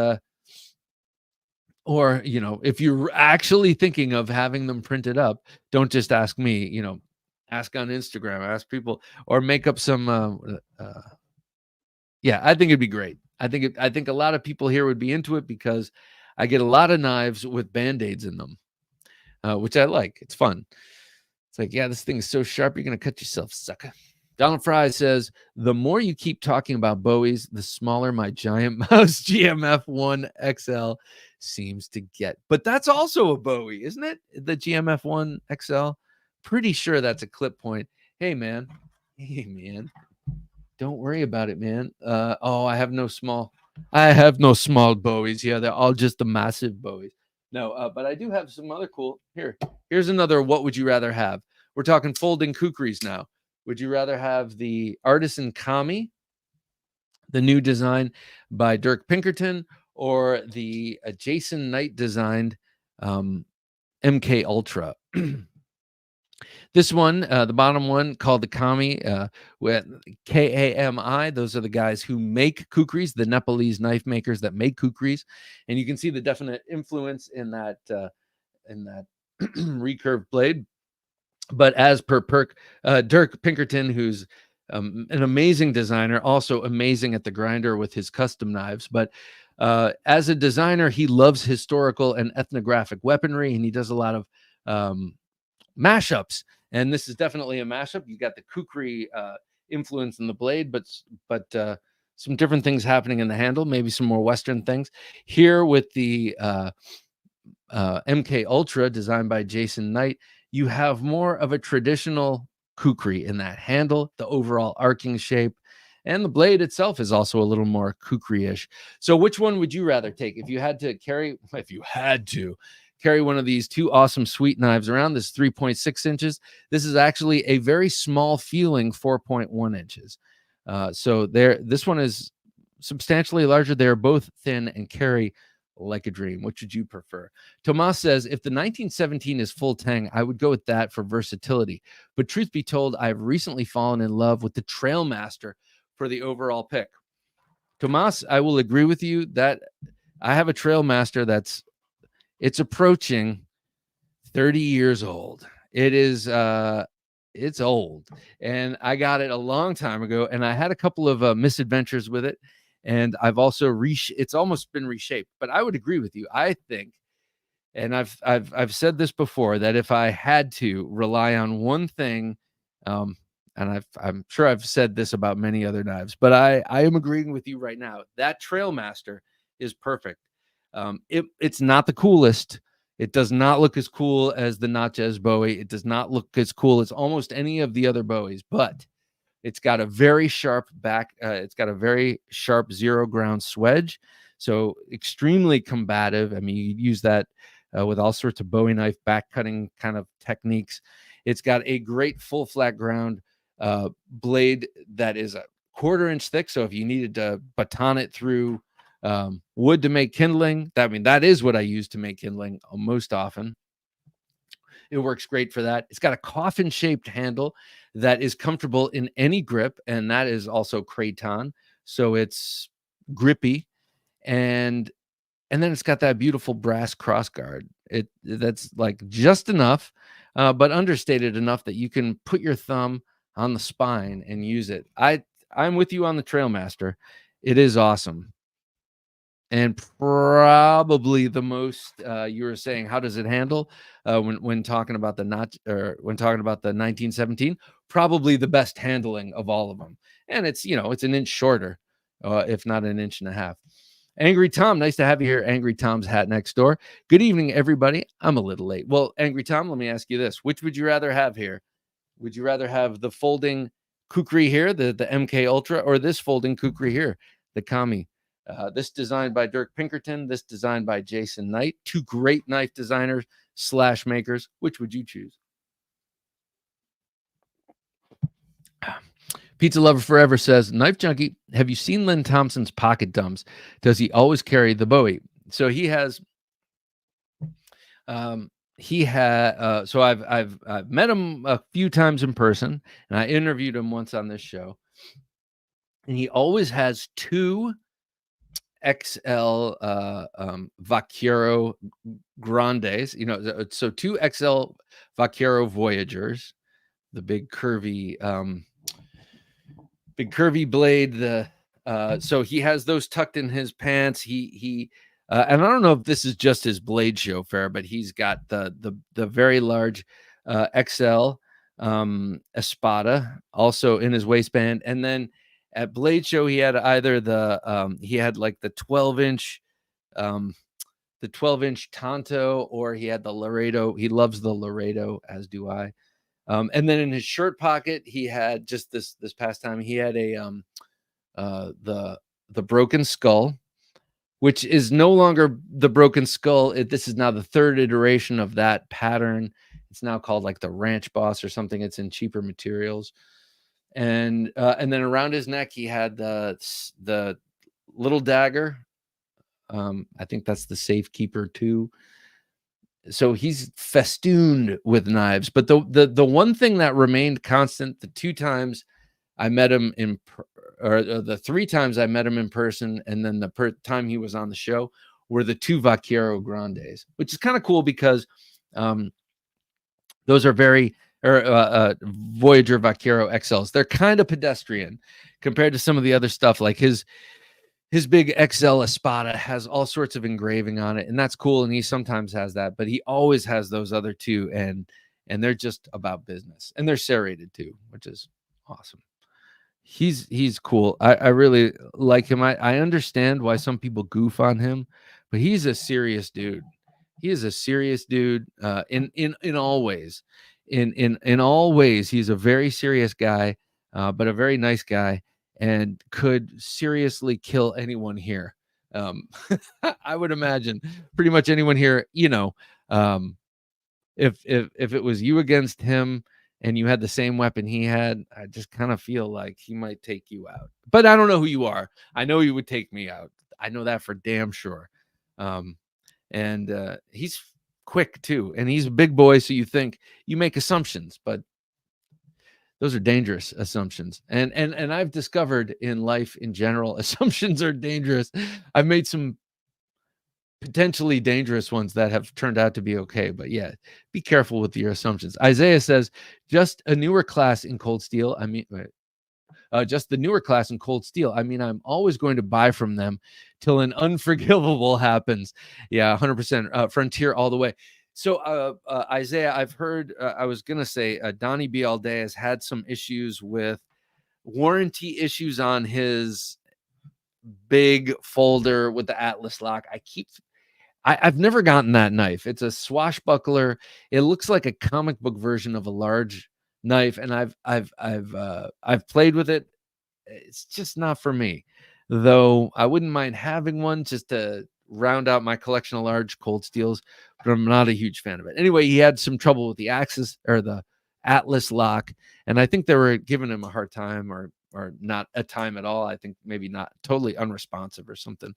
or if you're actually thinking of having them printed up, don't just ask me, ask on Instagram, ask people, or make up some yeah, I think it'd be great. I think a lot of people here would be into it because I get a lot of knives with Band-Aids in them, which I like. It's fun. It's like, yeah, this thing is so sharp, you're going to cut yourself, sucker. Donald Fry says, the more you keep talking about Bowies, the smaller my giant mouse GMF1 XL seems to get. But that's also a Bowie, isn't it? The GMF1 XL? Pretty sure that's a clip point. Hey, man. Don't worry about it, man. I have no small. I have no small bowies. Yeah, they're all just the massive bowies. No, but I do have some other cool. Here's another. What would you rather have? We're talking folding kukris now. Would you rather have the Artisan Kami, the new design by Dirk Pinkerton, or the Jason Knight designed MK Ultra? This one, the bottom one, called the Kami, with Kami. Those are the guys who make kukris, the Nepalese knife makers that make kukris, and you can see the definite influence in that recurved blade. But as per Dirk Pinkerton, who's an amazing designer, also amazing at the grinder with his custom knives. But as a designer, he loves historical and ethnographic weaponry, and he does a lot of mashups. And this is definitely a mashup. You got the kukri influence in the blade, but some different things happening in the handle, maybe some more Western things. Here with the MK Ultra designed by Jason Knight, you have more of a traditional kukri in that handle, the overall arcing shape, and the blade itself is also a little more kukri-ish. So which one would you rather take if you had to carry one of these two awesome sweet knives around? This 3.6 inches. This is actually a very small feeling 4.1 inches. So this one is substantially larger. They're both thin and carry like a dream. Which would you prefer? Tomas says, if the 1917 is full tang, I would go with that for versatility. But truth be told, I've recently fallen in love with the Trailmaster for the overall pick. Tomas, I will agree with you that I have a Trailmaster it's approaching 30 years old. It is it's old, and I got it a long time ago, and I had a couple of misadventures with it, and I've also it's almost been reshaped. But I would agree with you. I think, and I've said this before, that if I had to rely on one thing, and I'm sure I've said this about many other knives, but I am agreeing with you right now. That Trailmaster is perfect. It's not the coolest. It does not look as cool as the Natchez Bowie. It does not look as cool as almost any of the other Bowies, but it's got a very sharp back. It's got a very sharp zero ground swedge, so extremely combative. I mean, you use that with all sorts of Bowie knife back cutting kind of techniques. It's got a great full flat ground blade that is a 1/4 inch thick. So if you needed to baton it through wood to make kindling, that is what I use to make kindling most often. It works great for that. It's got a coffin shaped handle that is comfortable in any grip, and that is also Craton, so it's grippy. And then it's got that beautiful brass crossguard. That's like just enough, but understated enough that you can put your thumb on the spine and use it. I'm with you on the Trailmaster. It is awesome. And probably the most you were saying, how does it handle when talking about the 1917? Probably the best handling of all of them, and it's an inch shorter, if not an inch and a half. Angry Tom, nice to have you here. Angry Tom's hat next door. Good evening, everybody. I'm a little late. Well, Angry Tom, let me ask you this: which would you rather have here? Would you rather have the folding kukri here, the MK Ultra, or this folding kukri here, the Kami? This designed by Dirk Pinkerton, this designed by Jason Knight, two great knife designers / makers. Which would you choose? Pizza Lover Forever says, Knife Junkie, have you seen Lynn Thompson's pocket dumps? Does he always carry the Bowie? So he has. So I've met him a few times in person, and I interviewed him once on this show. And he always has two XL Vaquero Grandes, so two XL Vaquero Voyagers, the big curvy blade. So he has those tucked in his pants. He and I don't know if this is just his blade show fare, but he's got the very large XL Espada also in his waistband. And then at Blade Show, he had either like the 12-inch Tonto, or he had the Laredo. He loves the Laredo, as do I. And then in his shirt pocket, he had just this past time, he had a the Broken Skull. which is no longer the broken skull. This is now the third iteration of that pattern. It's now called like the Ranch Boss or something. It's in cheaper materials. And then around his neck, he had the little dagger. I think that's the Safekeeper too. So he's festooned with knives. But the one thing that remained constant the two times I met him or the three times I met him in person, and then the time he was on the show, were the two Vaquero Grandes, which is kind of cool because those are very Voyager Vaquero XLs. They're kind of pedestrian compared to some of the other stuff. Like his big XL Espada has all sorts of engraving on it, and that's cool. And he sometimes has that, but he always has those other two, and they're just about business, and they're serrated too, which is awesome. He's cool. I really like him. I understand why some people goof on him, but he's a serious dude. He is a serious dude in all ways. In all ways, he's a very serious guy, but a very nice guy, and could seriously kill anyone here. I would imagine pretty much anyone here. If it was you against him and you had the same weapon he had, I just kind of feel like he might take you out. But I don't know who you are. I know he would take me out. I know that for damn sure. And he's quick too, and he's a big boy, so you make assumptions, but those are dangerous assumptions. And I've discovered in life in general, assumptions are dangerous. I've made some potentially dangerous ones that have turned out to be okay, but yeah, be careful with your assumptions. Isaiah says, just a newer class in cold steel. I mean, just the newer class in cold steel. I mean, I'm always going to buy from them till an unforgivable happens. Yeah, 100%. Frontier all the way. So, Isaiah, I've heard, I was going to say, Donnie B. all day has had some issues with warranty issues on his big folder with the Atlas lock. I've never gotten that knife. It's a swashbuckler. It looks like a comic book version of a large knife, and I've played with it. It's just not for me, though. I wouldn't mind having one just to round out my collection of large cold steels, but I'm not a huge fan of it. Anyway, he had some trouble with the Axis or the Atlas lock, and I think they were giving him a hard time, or not a time at all. I think maybe not, totally unresponsive or something.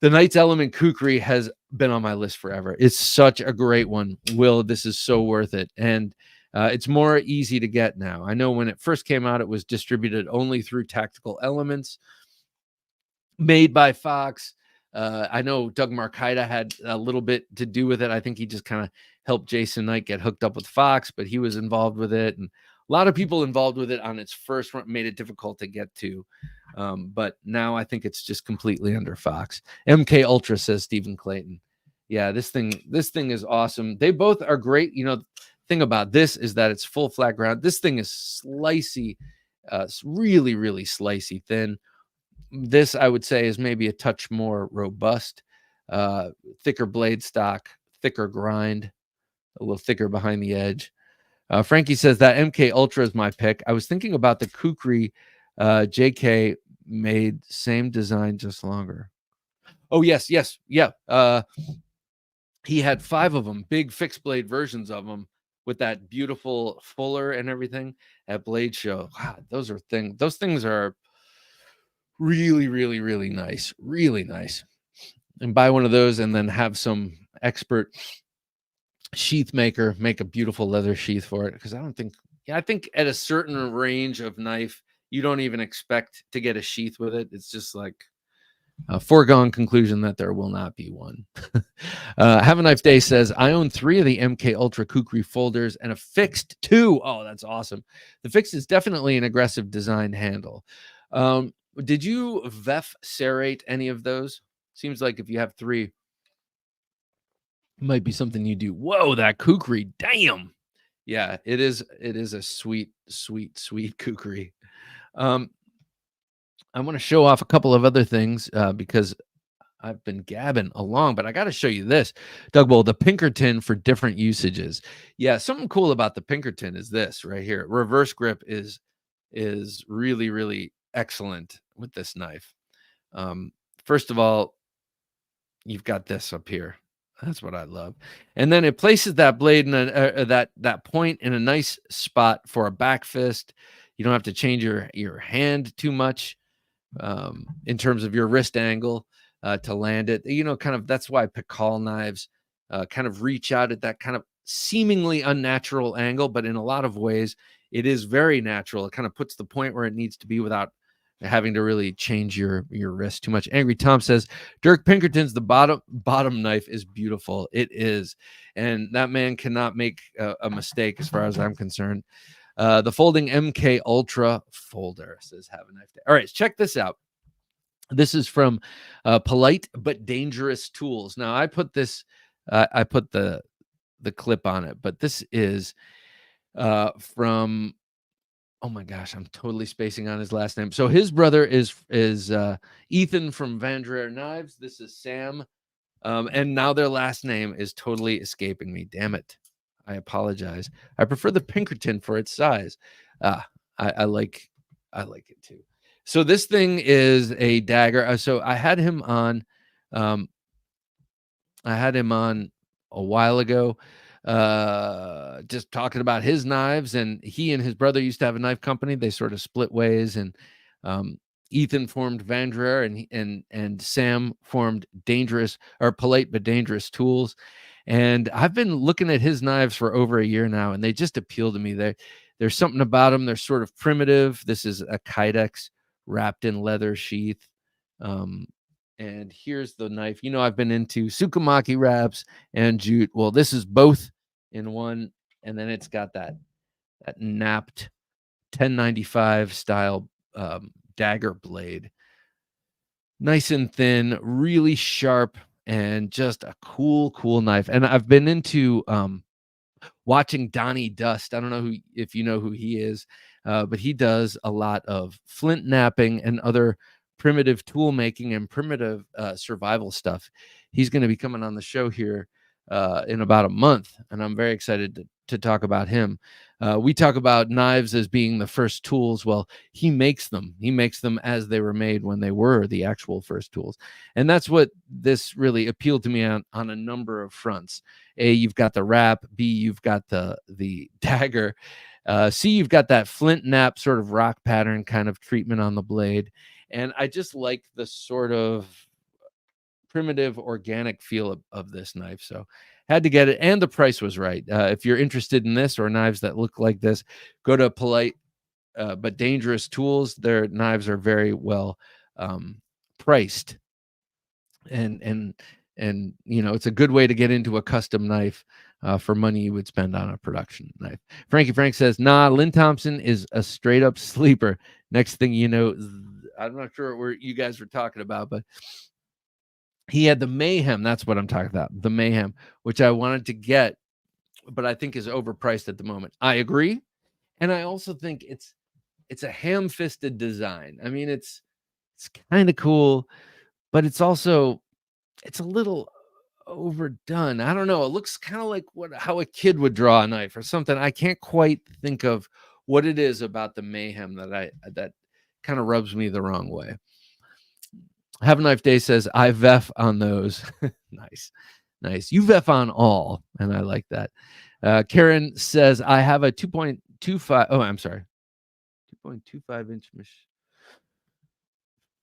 The Knight's Element Kukri has been on my list forever. It's such a great one. Will, this is so worth it. And it's more easy to get now. I know when it first came out, it was distributed only through Tactical Elements, made by Fox. I know Doug Marcaida had a little bit to do with it. I think he just kind of helped Jason Knight get hooked up with Fox, but he was involved with it. And a lot of people involved with it on its first run made it difficult to get to. But now I think it's just completely under Fox. MK Ultra, says Stephen Clayton. Yeah, this thing is awesome. They both are great. Thing about this is that it's full flat ground. This thing is slicey, really, really slicey thin. This, I would say, is maybe a touch more robust, thicker blade stock, thicker grind, a little thicker behind the edge. Frankie says that MK Ultra is my pick. I was thinking about the Kukri JK made, same design, just longer. Oh, yes. Yeah. He had 5 of them, big fixed blade versions of them with that beautiful fuller and everything at Blade Show. Wow, those things are really, really, really nice. Really nice. And buy one of those and then have some expert sheath maker make a beautiful leather sheath for it, because I think at a certain range of knife you don't even expect to get a sheath with it. It's just like a foregone conclusion that there will not be one. Have a Knife Day says, I own 3 of the MK Ultra Kukri folders and a fixed 2. Oh, that's awesome. The fixed is definitely an aggressive design handle. Did you VEF serrate any of those? Seems like if you have 3, might be something you do. Whoa, that Kukri, damn. Yeah, it is a sweet, sweet, sweet Kukri. I want to show off a couple of other things because I've been gabbing along, but I got to show you this. Doug Bull, the Pinkerton for different usages. Yeah, something cool about the Pinkerton is this right here. Reverse grip is really, really excellent with this knife. First of all, you've got this up here. That's what I love. And then it places that blade in that point in a nice spot for a back fist. You don't have to change your hand too much in terms of your wrist angle to land it. Kind of that's why Pikal knives kind of reach out at that kind of seemingly unnatural angle, but in a lot of ways, it is very natural. It kind of puts the point where it needs to be without having to really change your wrist too much. Angry Tom says Dirk Pinkerton's the bottom knife is beautiful. It is, and that man cannot make a mistake as far as I'm concerned. The folding MK Ultra folder says have a nice day. All right, check this out. This is from Polite but Dangerous Tools. Now I put this, I put the clip on it, but this is from. Oh my gosh, I'm totally spacing on his last name. So his brother is Ethan from Vandrer Knives. This is Sam, and now their last name is totally escaping me. Damn it! I apologize. I prefer the Pinkerton for its size. I like it too. So this thing is a dagger. So I had him on. A while ago, just talking about his knives, and he and his brother used to have a knife company. They sort of split ways, and Ethan formed Vandrer, and Sam formed Polite but Dangerous Tools. And I've been looking at his knives for over a year now, and they just appeal to me. There's something about them. They're sort of primitive. This is a Kydex wrapped in leather sheath. And here's the knife. I've been into Tsukamaki wraps and jute. Well, this is both in one, and then it's got that napped 1095 style dagger blade. Nice and thin, really sharp, and just a cool knife. And I've been into watching Donnie Dust. I don't know if you know who he is, but he does a lot of flint napping and other primitive tool making and primitive survival stuff. He's going to be coming on the show here in about a month, and I'm very excited to talk about him. We talk about knives as being the first tools. Well, he makes them. He makes them as they were made when they were the actual first tools. And that's what this really appealed to me on a number of fronts. A, you've got the wrap. B, you've got the dagger. C, you've got that flint nap sort of rock pattern kind of treatment on the blade. And I just like the sort of primitive organic feel of this knife. So had to get it. And the price was right. If you're interested in this or knives that look like this, go to Polite but Dangerous Tools. Their knives are very well priced. And it's a good way to get into a custom knife for money you would spend on a production knife. Frankie Frank says, nah, Lynn Thompson is a straight up sleeper. Next thing you know, I'm not sure where you guys were talking about, but he had the Mayhem. That's what I'm talking about. The Mayhem, which I wanted to get, but I think is overpriced at the moment. I agree. And I also think it's a ham-fisted design. I mean, it's kind of cool, but it's a little overdone. I don't know. It looks kind of like how a kid would draw a knife or something. I can't quite think of what it is about the Mayhem that kind of rubs me the wrong way. Have a Knife Day says, I VEF on those. Nice. You VEF on all, and I like that. Karen says, I have a 2.25. Oh, I'm sorry. 2.25 inch machine.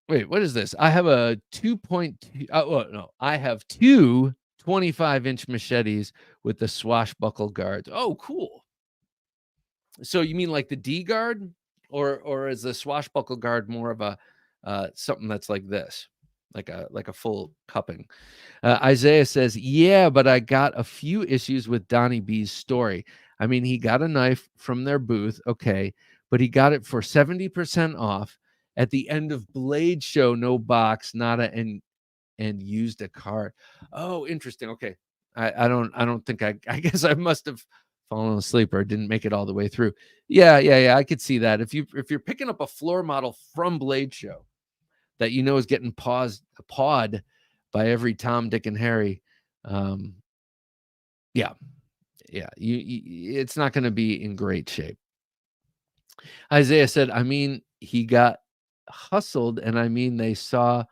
Wait, what is this? I have a 2.2. Oh, no. I have two 25-inch machetes with the swashbuckle guards. Oh, cool. So you mean like the D guard, or is the swashbuckle guard more of a something that's like this, like a full cupping? Isaiah says, yeah, but I got a few issues with Donnie B's story. I mean, he got a knife from their booth, okay, but he got it for 70% off at the end of Blade Show, no box, nada, and used a card. Oh, interesting. Okay, I don't think I guess I must have fallen asleep or didn't make it all the way through. Yeah. I could see that if you're picking up a floor model from Blade Show that is getting pawed by every Tom, Dick, and Harry. Yeah. It's not going to be in great shape. Isaiah said, I mean, he got hustled, and I mean, they saw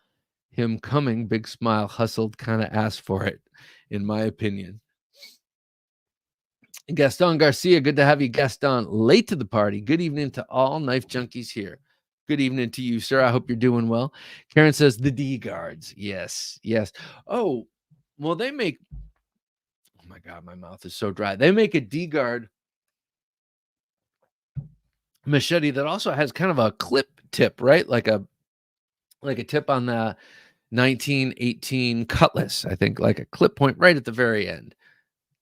him coming. Big smile, hustled, kind of asked for it, in my opinion. Gaston Garcia, good to have you, Gaston. Late to the party. Good evening to all knife junkies here. Good evening to you, sir. I hope you're doing well. Karen says the D guards. Yes, yes. Oh, well, they make. Oh my God, my mouth is so dry. They make a D guard machete that also has kind of a clip tip, right? Like a tip on the 1918 Cutlass. I think like a clip point right at the very end.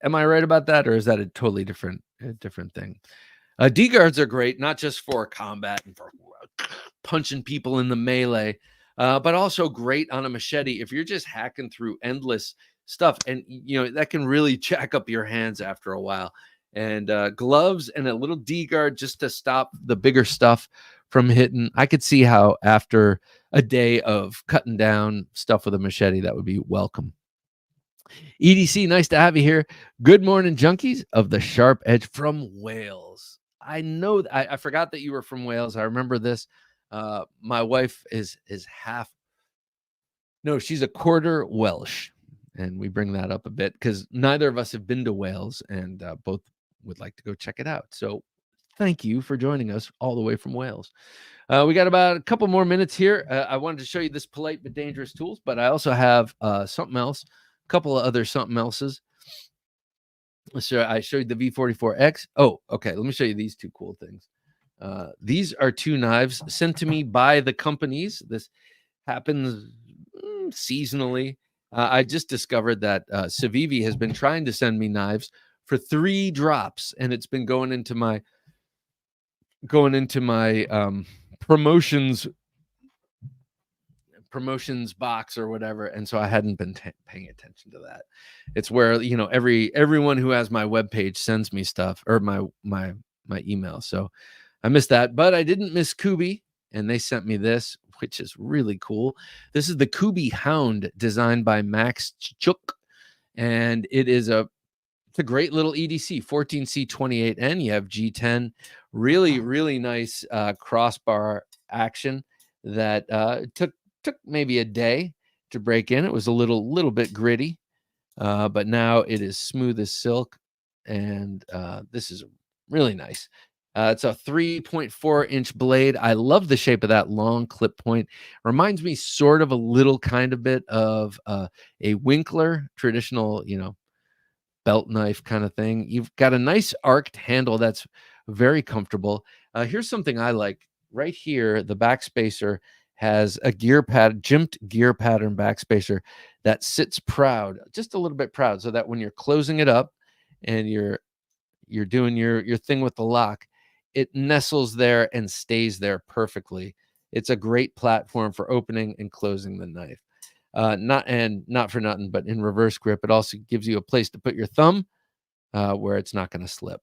Am I right about that, or is that a totally different thing? D guards are great, not just for combat and for punching people in the melee, but also great on a machete if you're just hacking through endless stuff, and that can really jack up your hands after a while. And gloves and a little D guard just to stop the bigger stuff from hitting. I could see how after a day of cutting down stuff with a machete, that would be welcome. EDC, nice to have you here. Good morning, junkies of the Sharp Edge from Wales. I know I forgot that you were from Wales. I remember this. My wife is half. No, she's a quarter Welsh, and we bring that up a bit because neither of us have been to Wales, and both would like to go check it out. So, thank you for joining us all the way from Wales. We got about a couple more minutes here. I wanted to show you this polite but dangerous tools, but I also have something else. Couple of other something else's. So I showed the V44X. Oh, okay. Let me show you these two cool things. These are two knives sent to me by the companies. This happens seasonally. I just discovered that Civivi has been trying to send me knives for 3 drops, and it's been going into my promotions box or whatever, and so I hadn't been paying attention to that. It's where everyone who has my webpage sends me stuff, or my email, so I missed that. But I didn't miss Kubi, and they sent me this, which is really cool. This is the Kubi Hound, designed by Max Chuk, and it's a great little EDC 14C28N. You have G10, really nice crossbar action that took maybe a day to break in. It was a little bit gritty, but now it is smooth as silk, and this is really nice. It's a 3.4-inch blade. I love the shape of that long clip point. Reminds me sort of a little kind of bit of a Winkler, traditional, belt knife kind of thing. You've got a nice arced handle that's very comfortable. Here's something I like. Right here, the backspacer has a jimped gear pattern backspacer that sits proud, just a little bit proud, so that when you're closing it up and you're doing your thing with the lock, it nestles there and stays there perfectly. It's a great platform for opening and closing the knife. Not for nothing, but in reverse grip, it also gives you a place to put your thumb where it's not going to slip.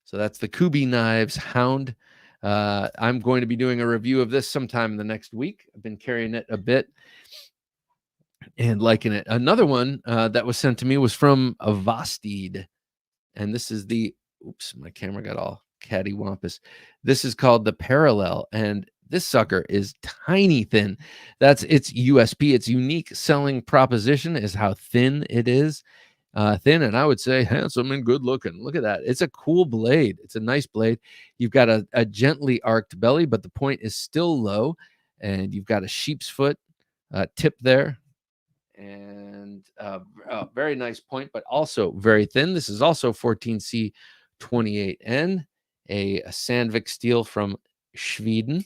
So that's the Kubi Knives Hound. I'm going to be doing a review of this sometime in the next week. I've been carrying it a bit and liking it. Another one that was sent to me was from Vastid, and this is the my camera got all cattywampus. This is called the Parallel, and this sucker is tiny thin. That's its USP. Its unique selling proposition is how thin it is. Thin, and I would say handsome and good looking. Look at that. It's a cool blade. It's a nice blade. You've got a gently arced belly, but the point is still low, and you've got a sheep's foot tip there, and a very nice point, but also very thin. This is also 14C28N, a Sandvik steel from Sweden,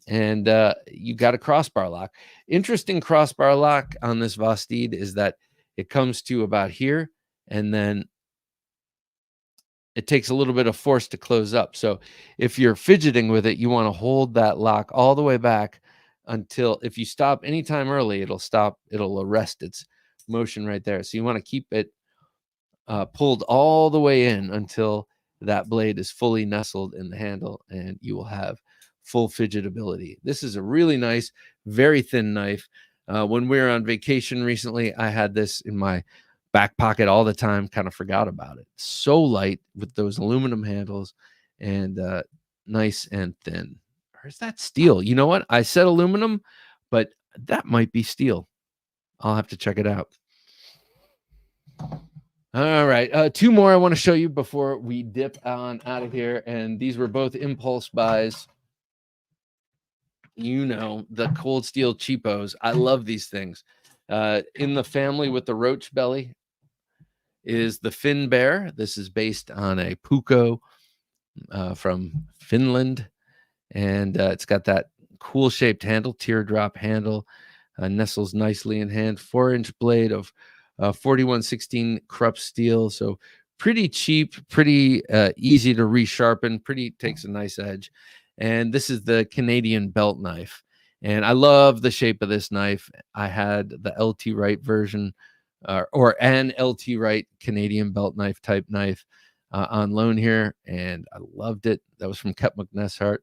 and you got a crossbar lock. Interesting crossbar lock on this Vastid is that it comes to about here, and then it takes a little bit of force to close up. So if you're fidgeting with it, you want to hold that lock all the way back until, if you stop anytime early, it'll arrest its motion right there. So you want to keep it pulled all the way in until that blade is fully nestled in the handle, and you will have full fidgetability. This is a really nice, very thin knife. When we were on vacation recently, I had this in my back pocket all the time, kind of forgot about it. So light with those aluminum handles, and nice and thin. Or is that steel? You know what? I said aluminum, but that might be steel. I'll have to check it out. All right. 2 more I want to show you before we dip on out of here. And these were both impulse buys. The cold steel cheapos. I love these things. In the family with the roach belly is the Fin Bear. This is based on a Puukko from Finland. And it's got that cool shaped handle, teardrop handle, nestles nicely in hand, 4-inch blade of 4116 Krupp steel. So pretty cheap, pretty easy to resharpen, takes a nice edge. And this is the Canadian belt knife. And I love the shape of this knife. I had the LT Wright version or an LT Wright Canadian belt knife type knife on loan here. And I loved it. That was from Kep McNessart.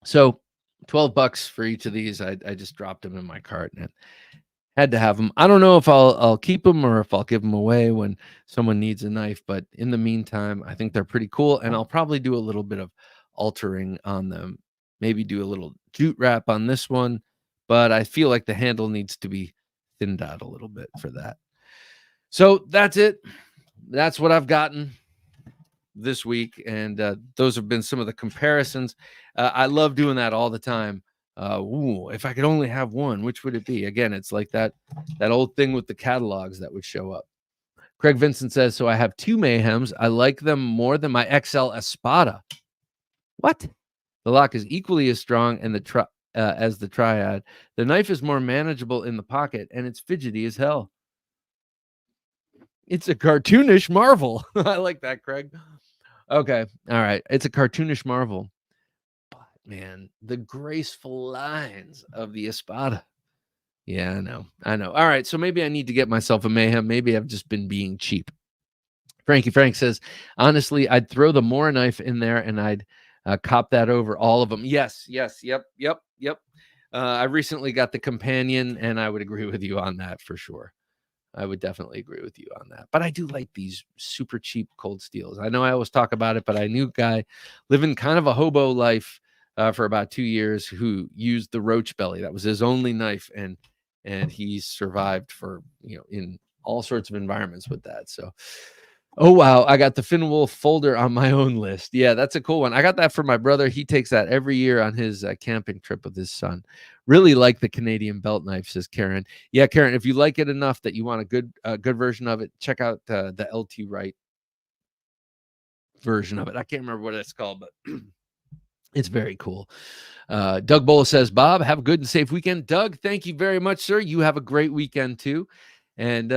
So $12 for each of these. I just dropped them in my cart and had to have them. I don't know if I'll keep them or if I'll give them away when someone needs a knife, but in the meantime, I think they're pretty cool, and I'll probably do a little bit of altering on them. Maybe do a little jute wrap on this one, but I feel like the handle needs to be thinned out a little bit for that. So that's it. That's what I've gotten this week, and those have been some of the comparisons. I love doing that all the time. If I could only have one, which would it be? Again, it's like that old thing with the catalogs that would show up. Craig Vincent says, so I have 2 Mayhems. I like them more than my XL Espada. What? The lock is equally as strong and as the Triad. The knife is more manageable in the pocket, and it's fidgety as hell. It's a cartoonish marvel. I like that, Craig. Okay. All right. It's a cartoonish marvel. But, man, the graceful lines of the Espada. Yeah, I know. All right. So maybe I need to get myself a Mayhem. Maybe I've just been being cheap. Frankie Frank says, honestly, I'd throw the Mora knife in there and I'd cop that over all of them. Yes. Yep. I recently got the Companion, and I would agree with you on that for sure. I would definitely agree with you on that. But I do like these super cheap cold steels. I know I always talk about it, but I knew a guy living kind of a hobo life for about 2 years who used the roach belly. That was his only knife, and he survived for, in all sorts of environments with that. So, oh, wow. I got the Finn Wolf folder on my own list. Yeah, that's a cool one. I got that for my brother. He takes that every year on his camping trip with his son. Really like the Canadian belt knife, says Karen. Yeah, Karen, if you like it enough that you want a good version of it, check out the LT Wright version of it. I can't remember what it's called, but it's very cool. Doug Bowl says, Bob, have a good and safe weekend. Doug, thank you very much, sir. You have a great weekend too. And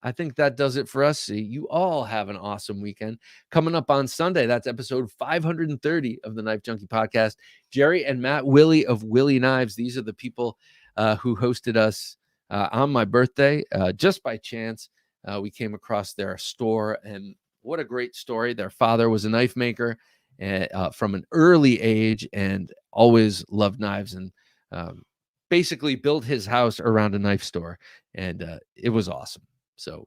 I think that does it for us. You all have an awesome weekend. Coming up on Sunday, that's episode 530 of the Knife Junkie podcast. Jerry and Matt Willie of Willie Knives. These are the people who hosted us on my birthday. Just by chance, we came across their store, and what a great story. Their father was a knife maker from an early age and always loved knives, and basically built his house around a knife store. And it was awesome. So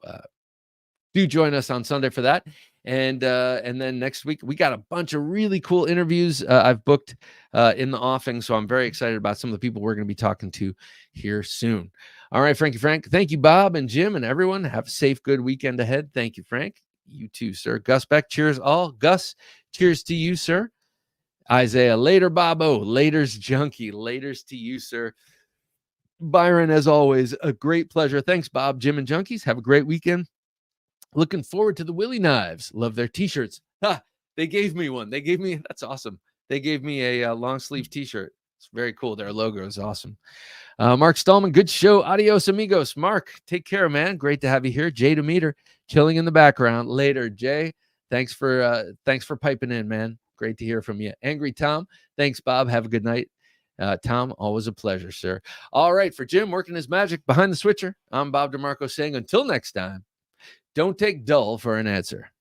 do join us on Sunday for that. And then next week, we got a bunch of really cool interviews I've booked in the offing. So I'm very excited about some of the people we're going to be talking to here soon. All right, Frankie Frank. Thank you, Bob and Jim and everyone. Have a safe, good weekend ahead. Thank you, Frank. You too, sir. Gus Beck, cheers all. Gus, cheers to you, sir. Isaiah, later, Bobo. Later's Junkie. Laters to you, sir. Byron, as always, a great pleasure. Thanks, Bob, Jim, and Junkies. Have a great weekend. Looking forward to the Willie Knives. Love their t-shirts. They gave me one. That's awesome. They gave me a long sleeve t-shirt. It's very cool. Their logo is awesome. Mark Stallman, good show. Adios, amigos. Mark, take care, man. Great to have you here. Jay Demeter, chilling in the background. Later, Jay. Thanks for piping in, man. Great to hear from you. Angry Tom, thanks, Bob. Have a good night. Tom, always a pleasure, sir. All right, for Jim working his magic behind the switcher, I'm Bob DeMarco saying until next time, don't take dull for an answer.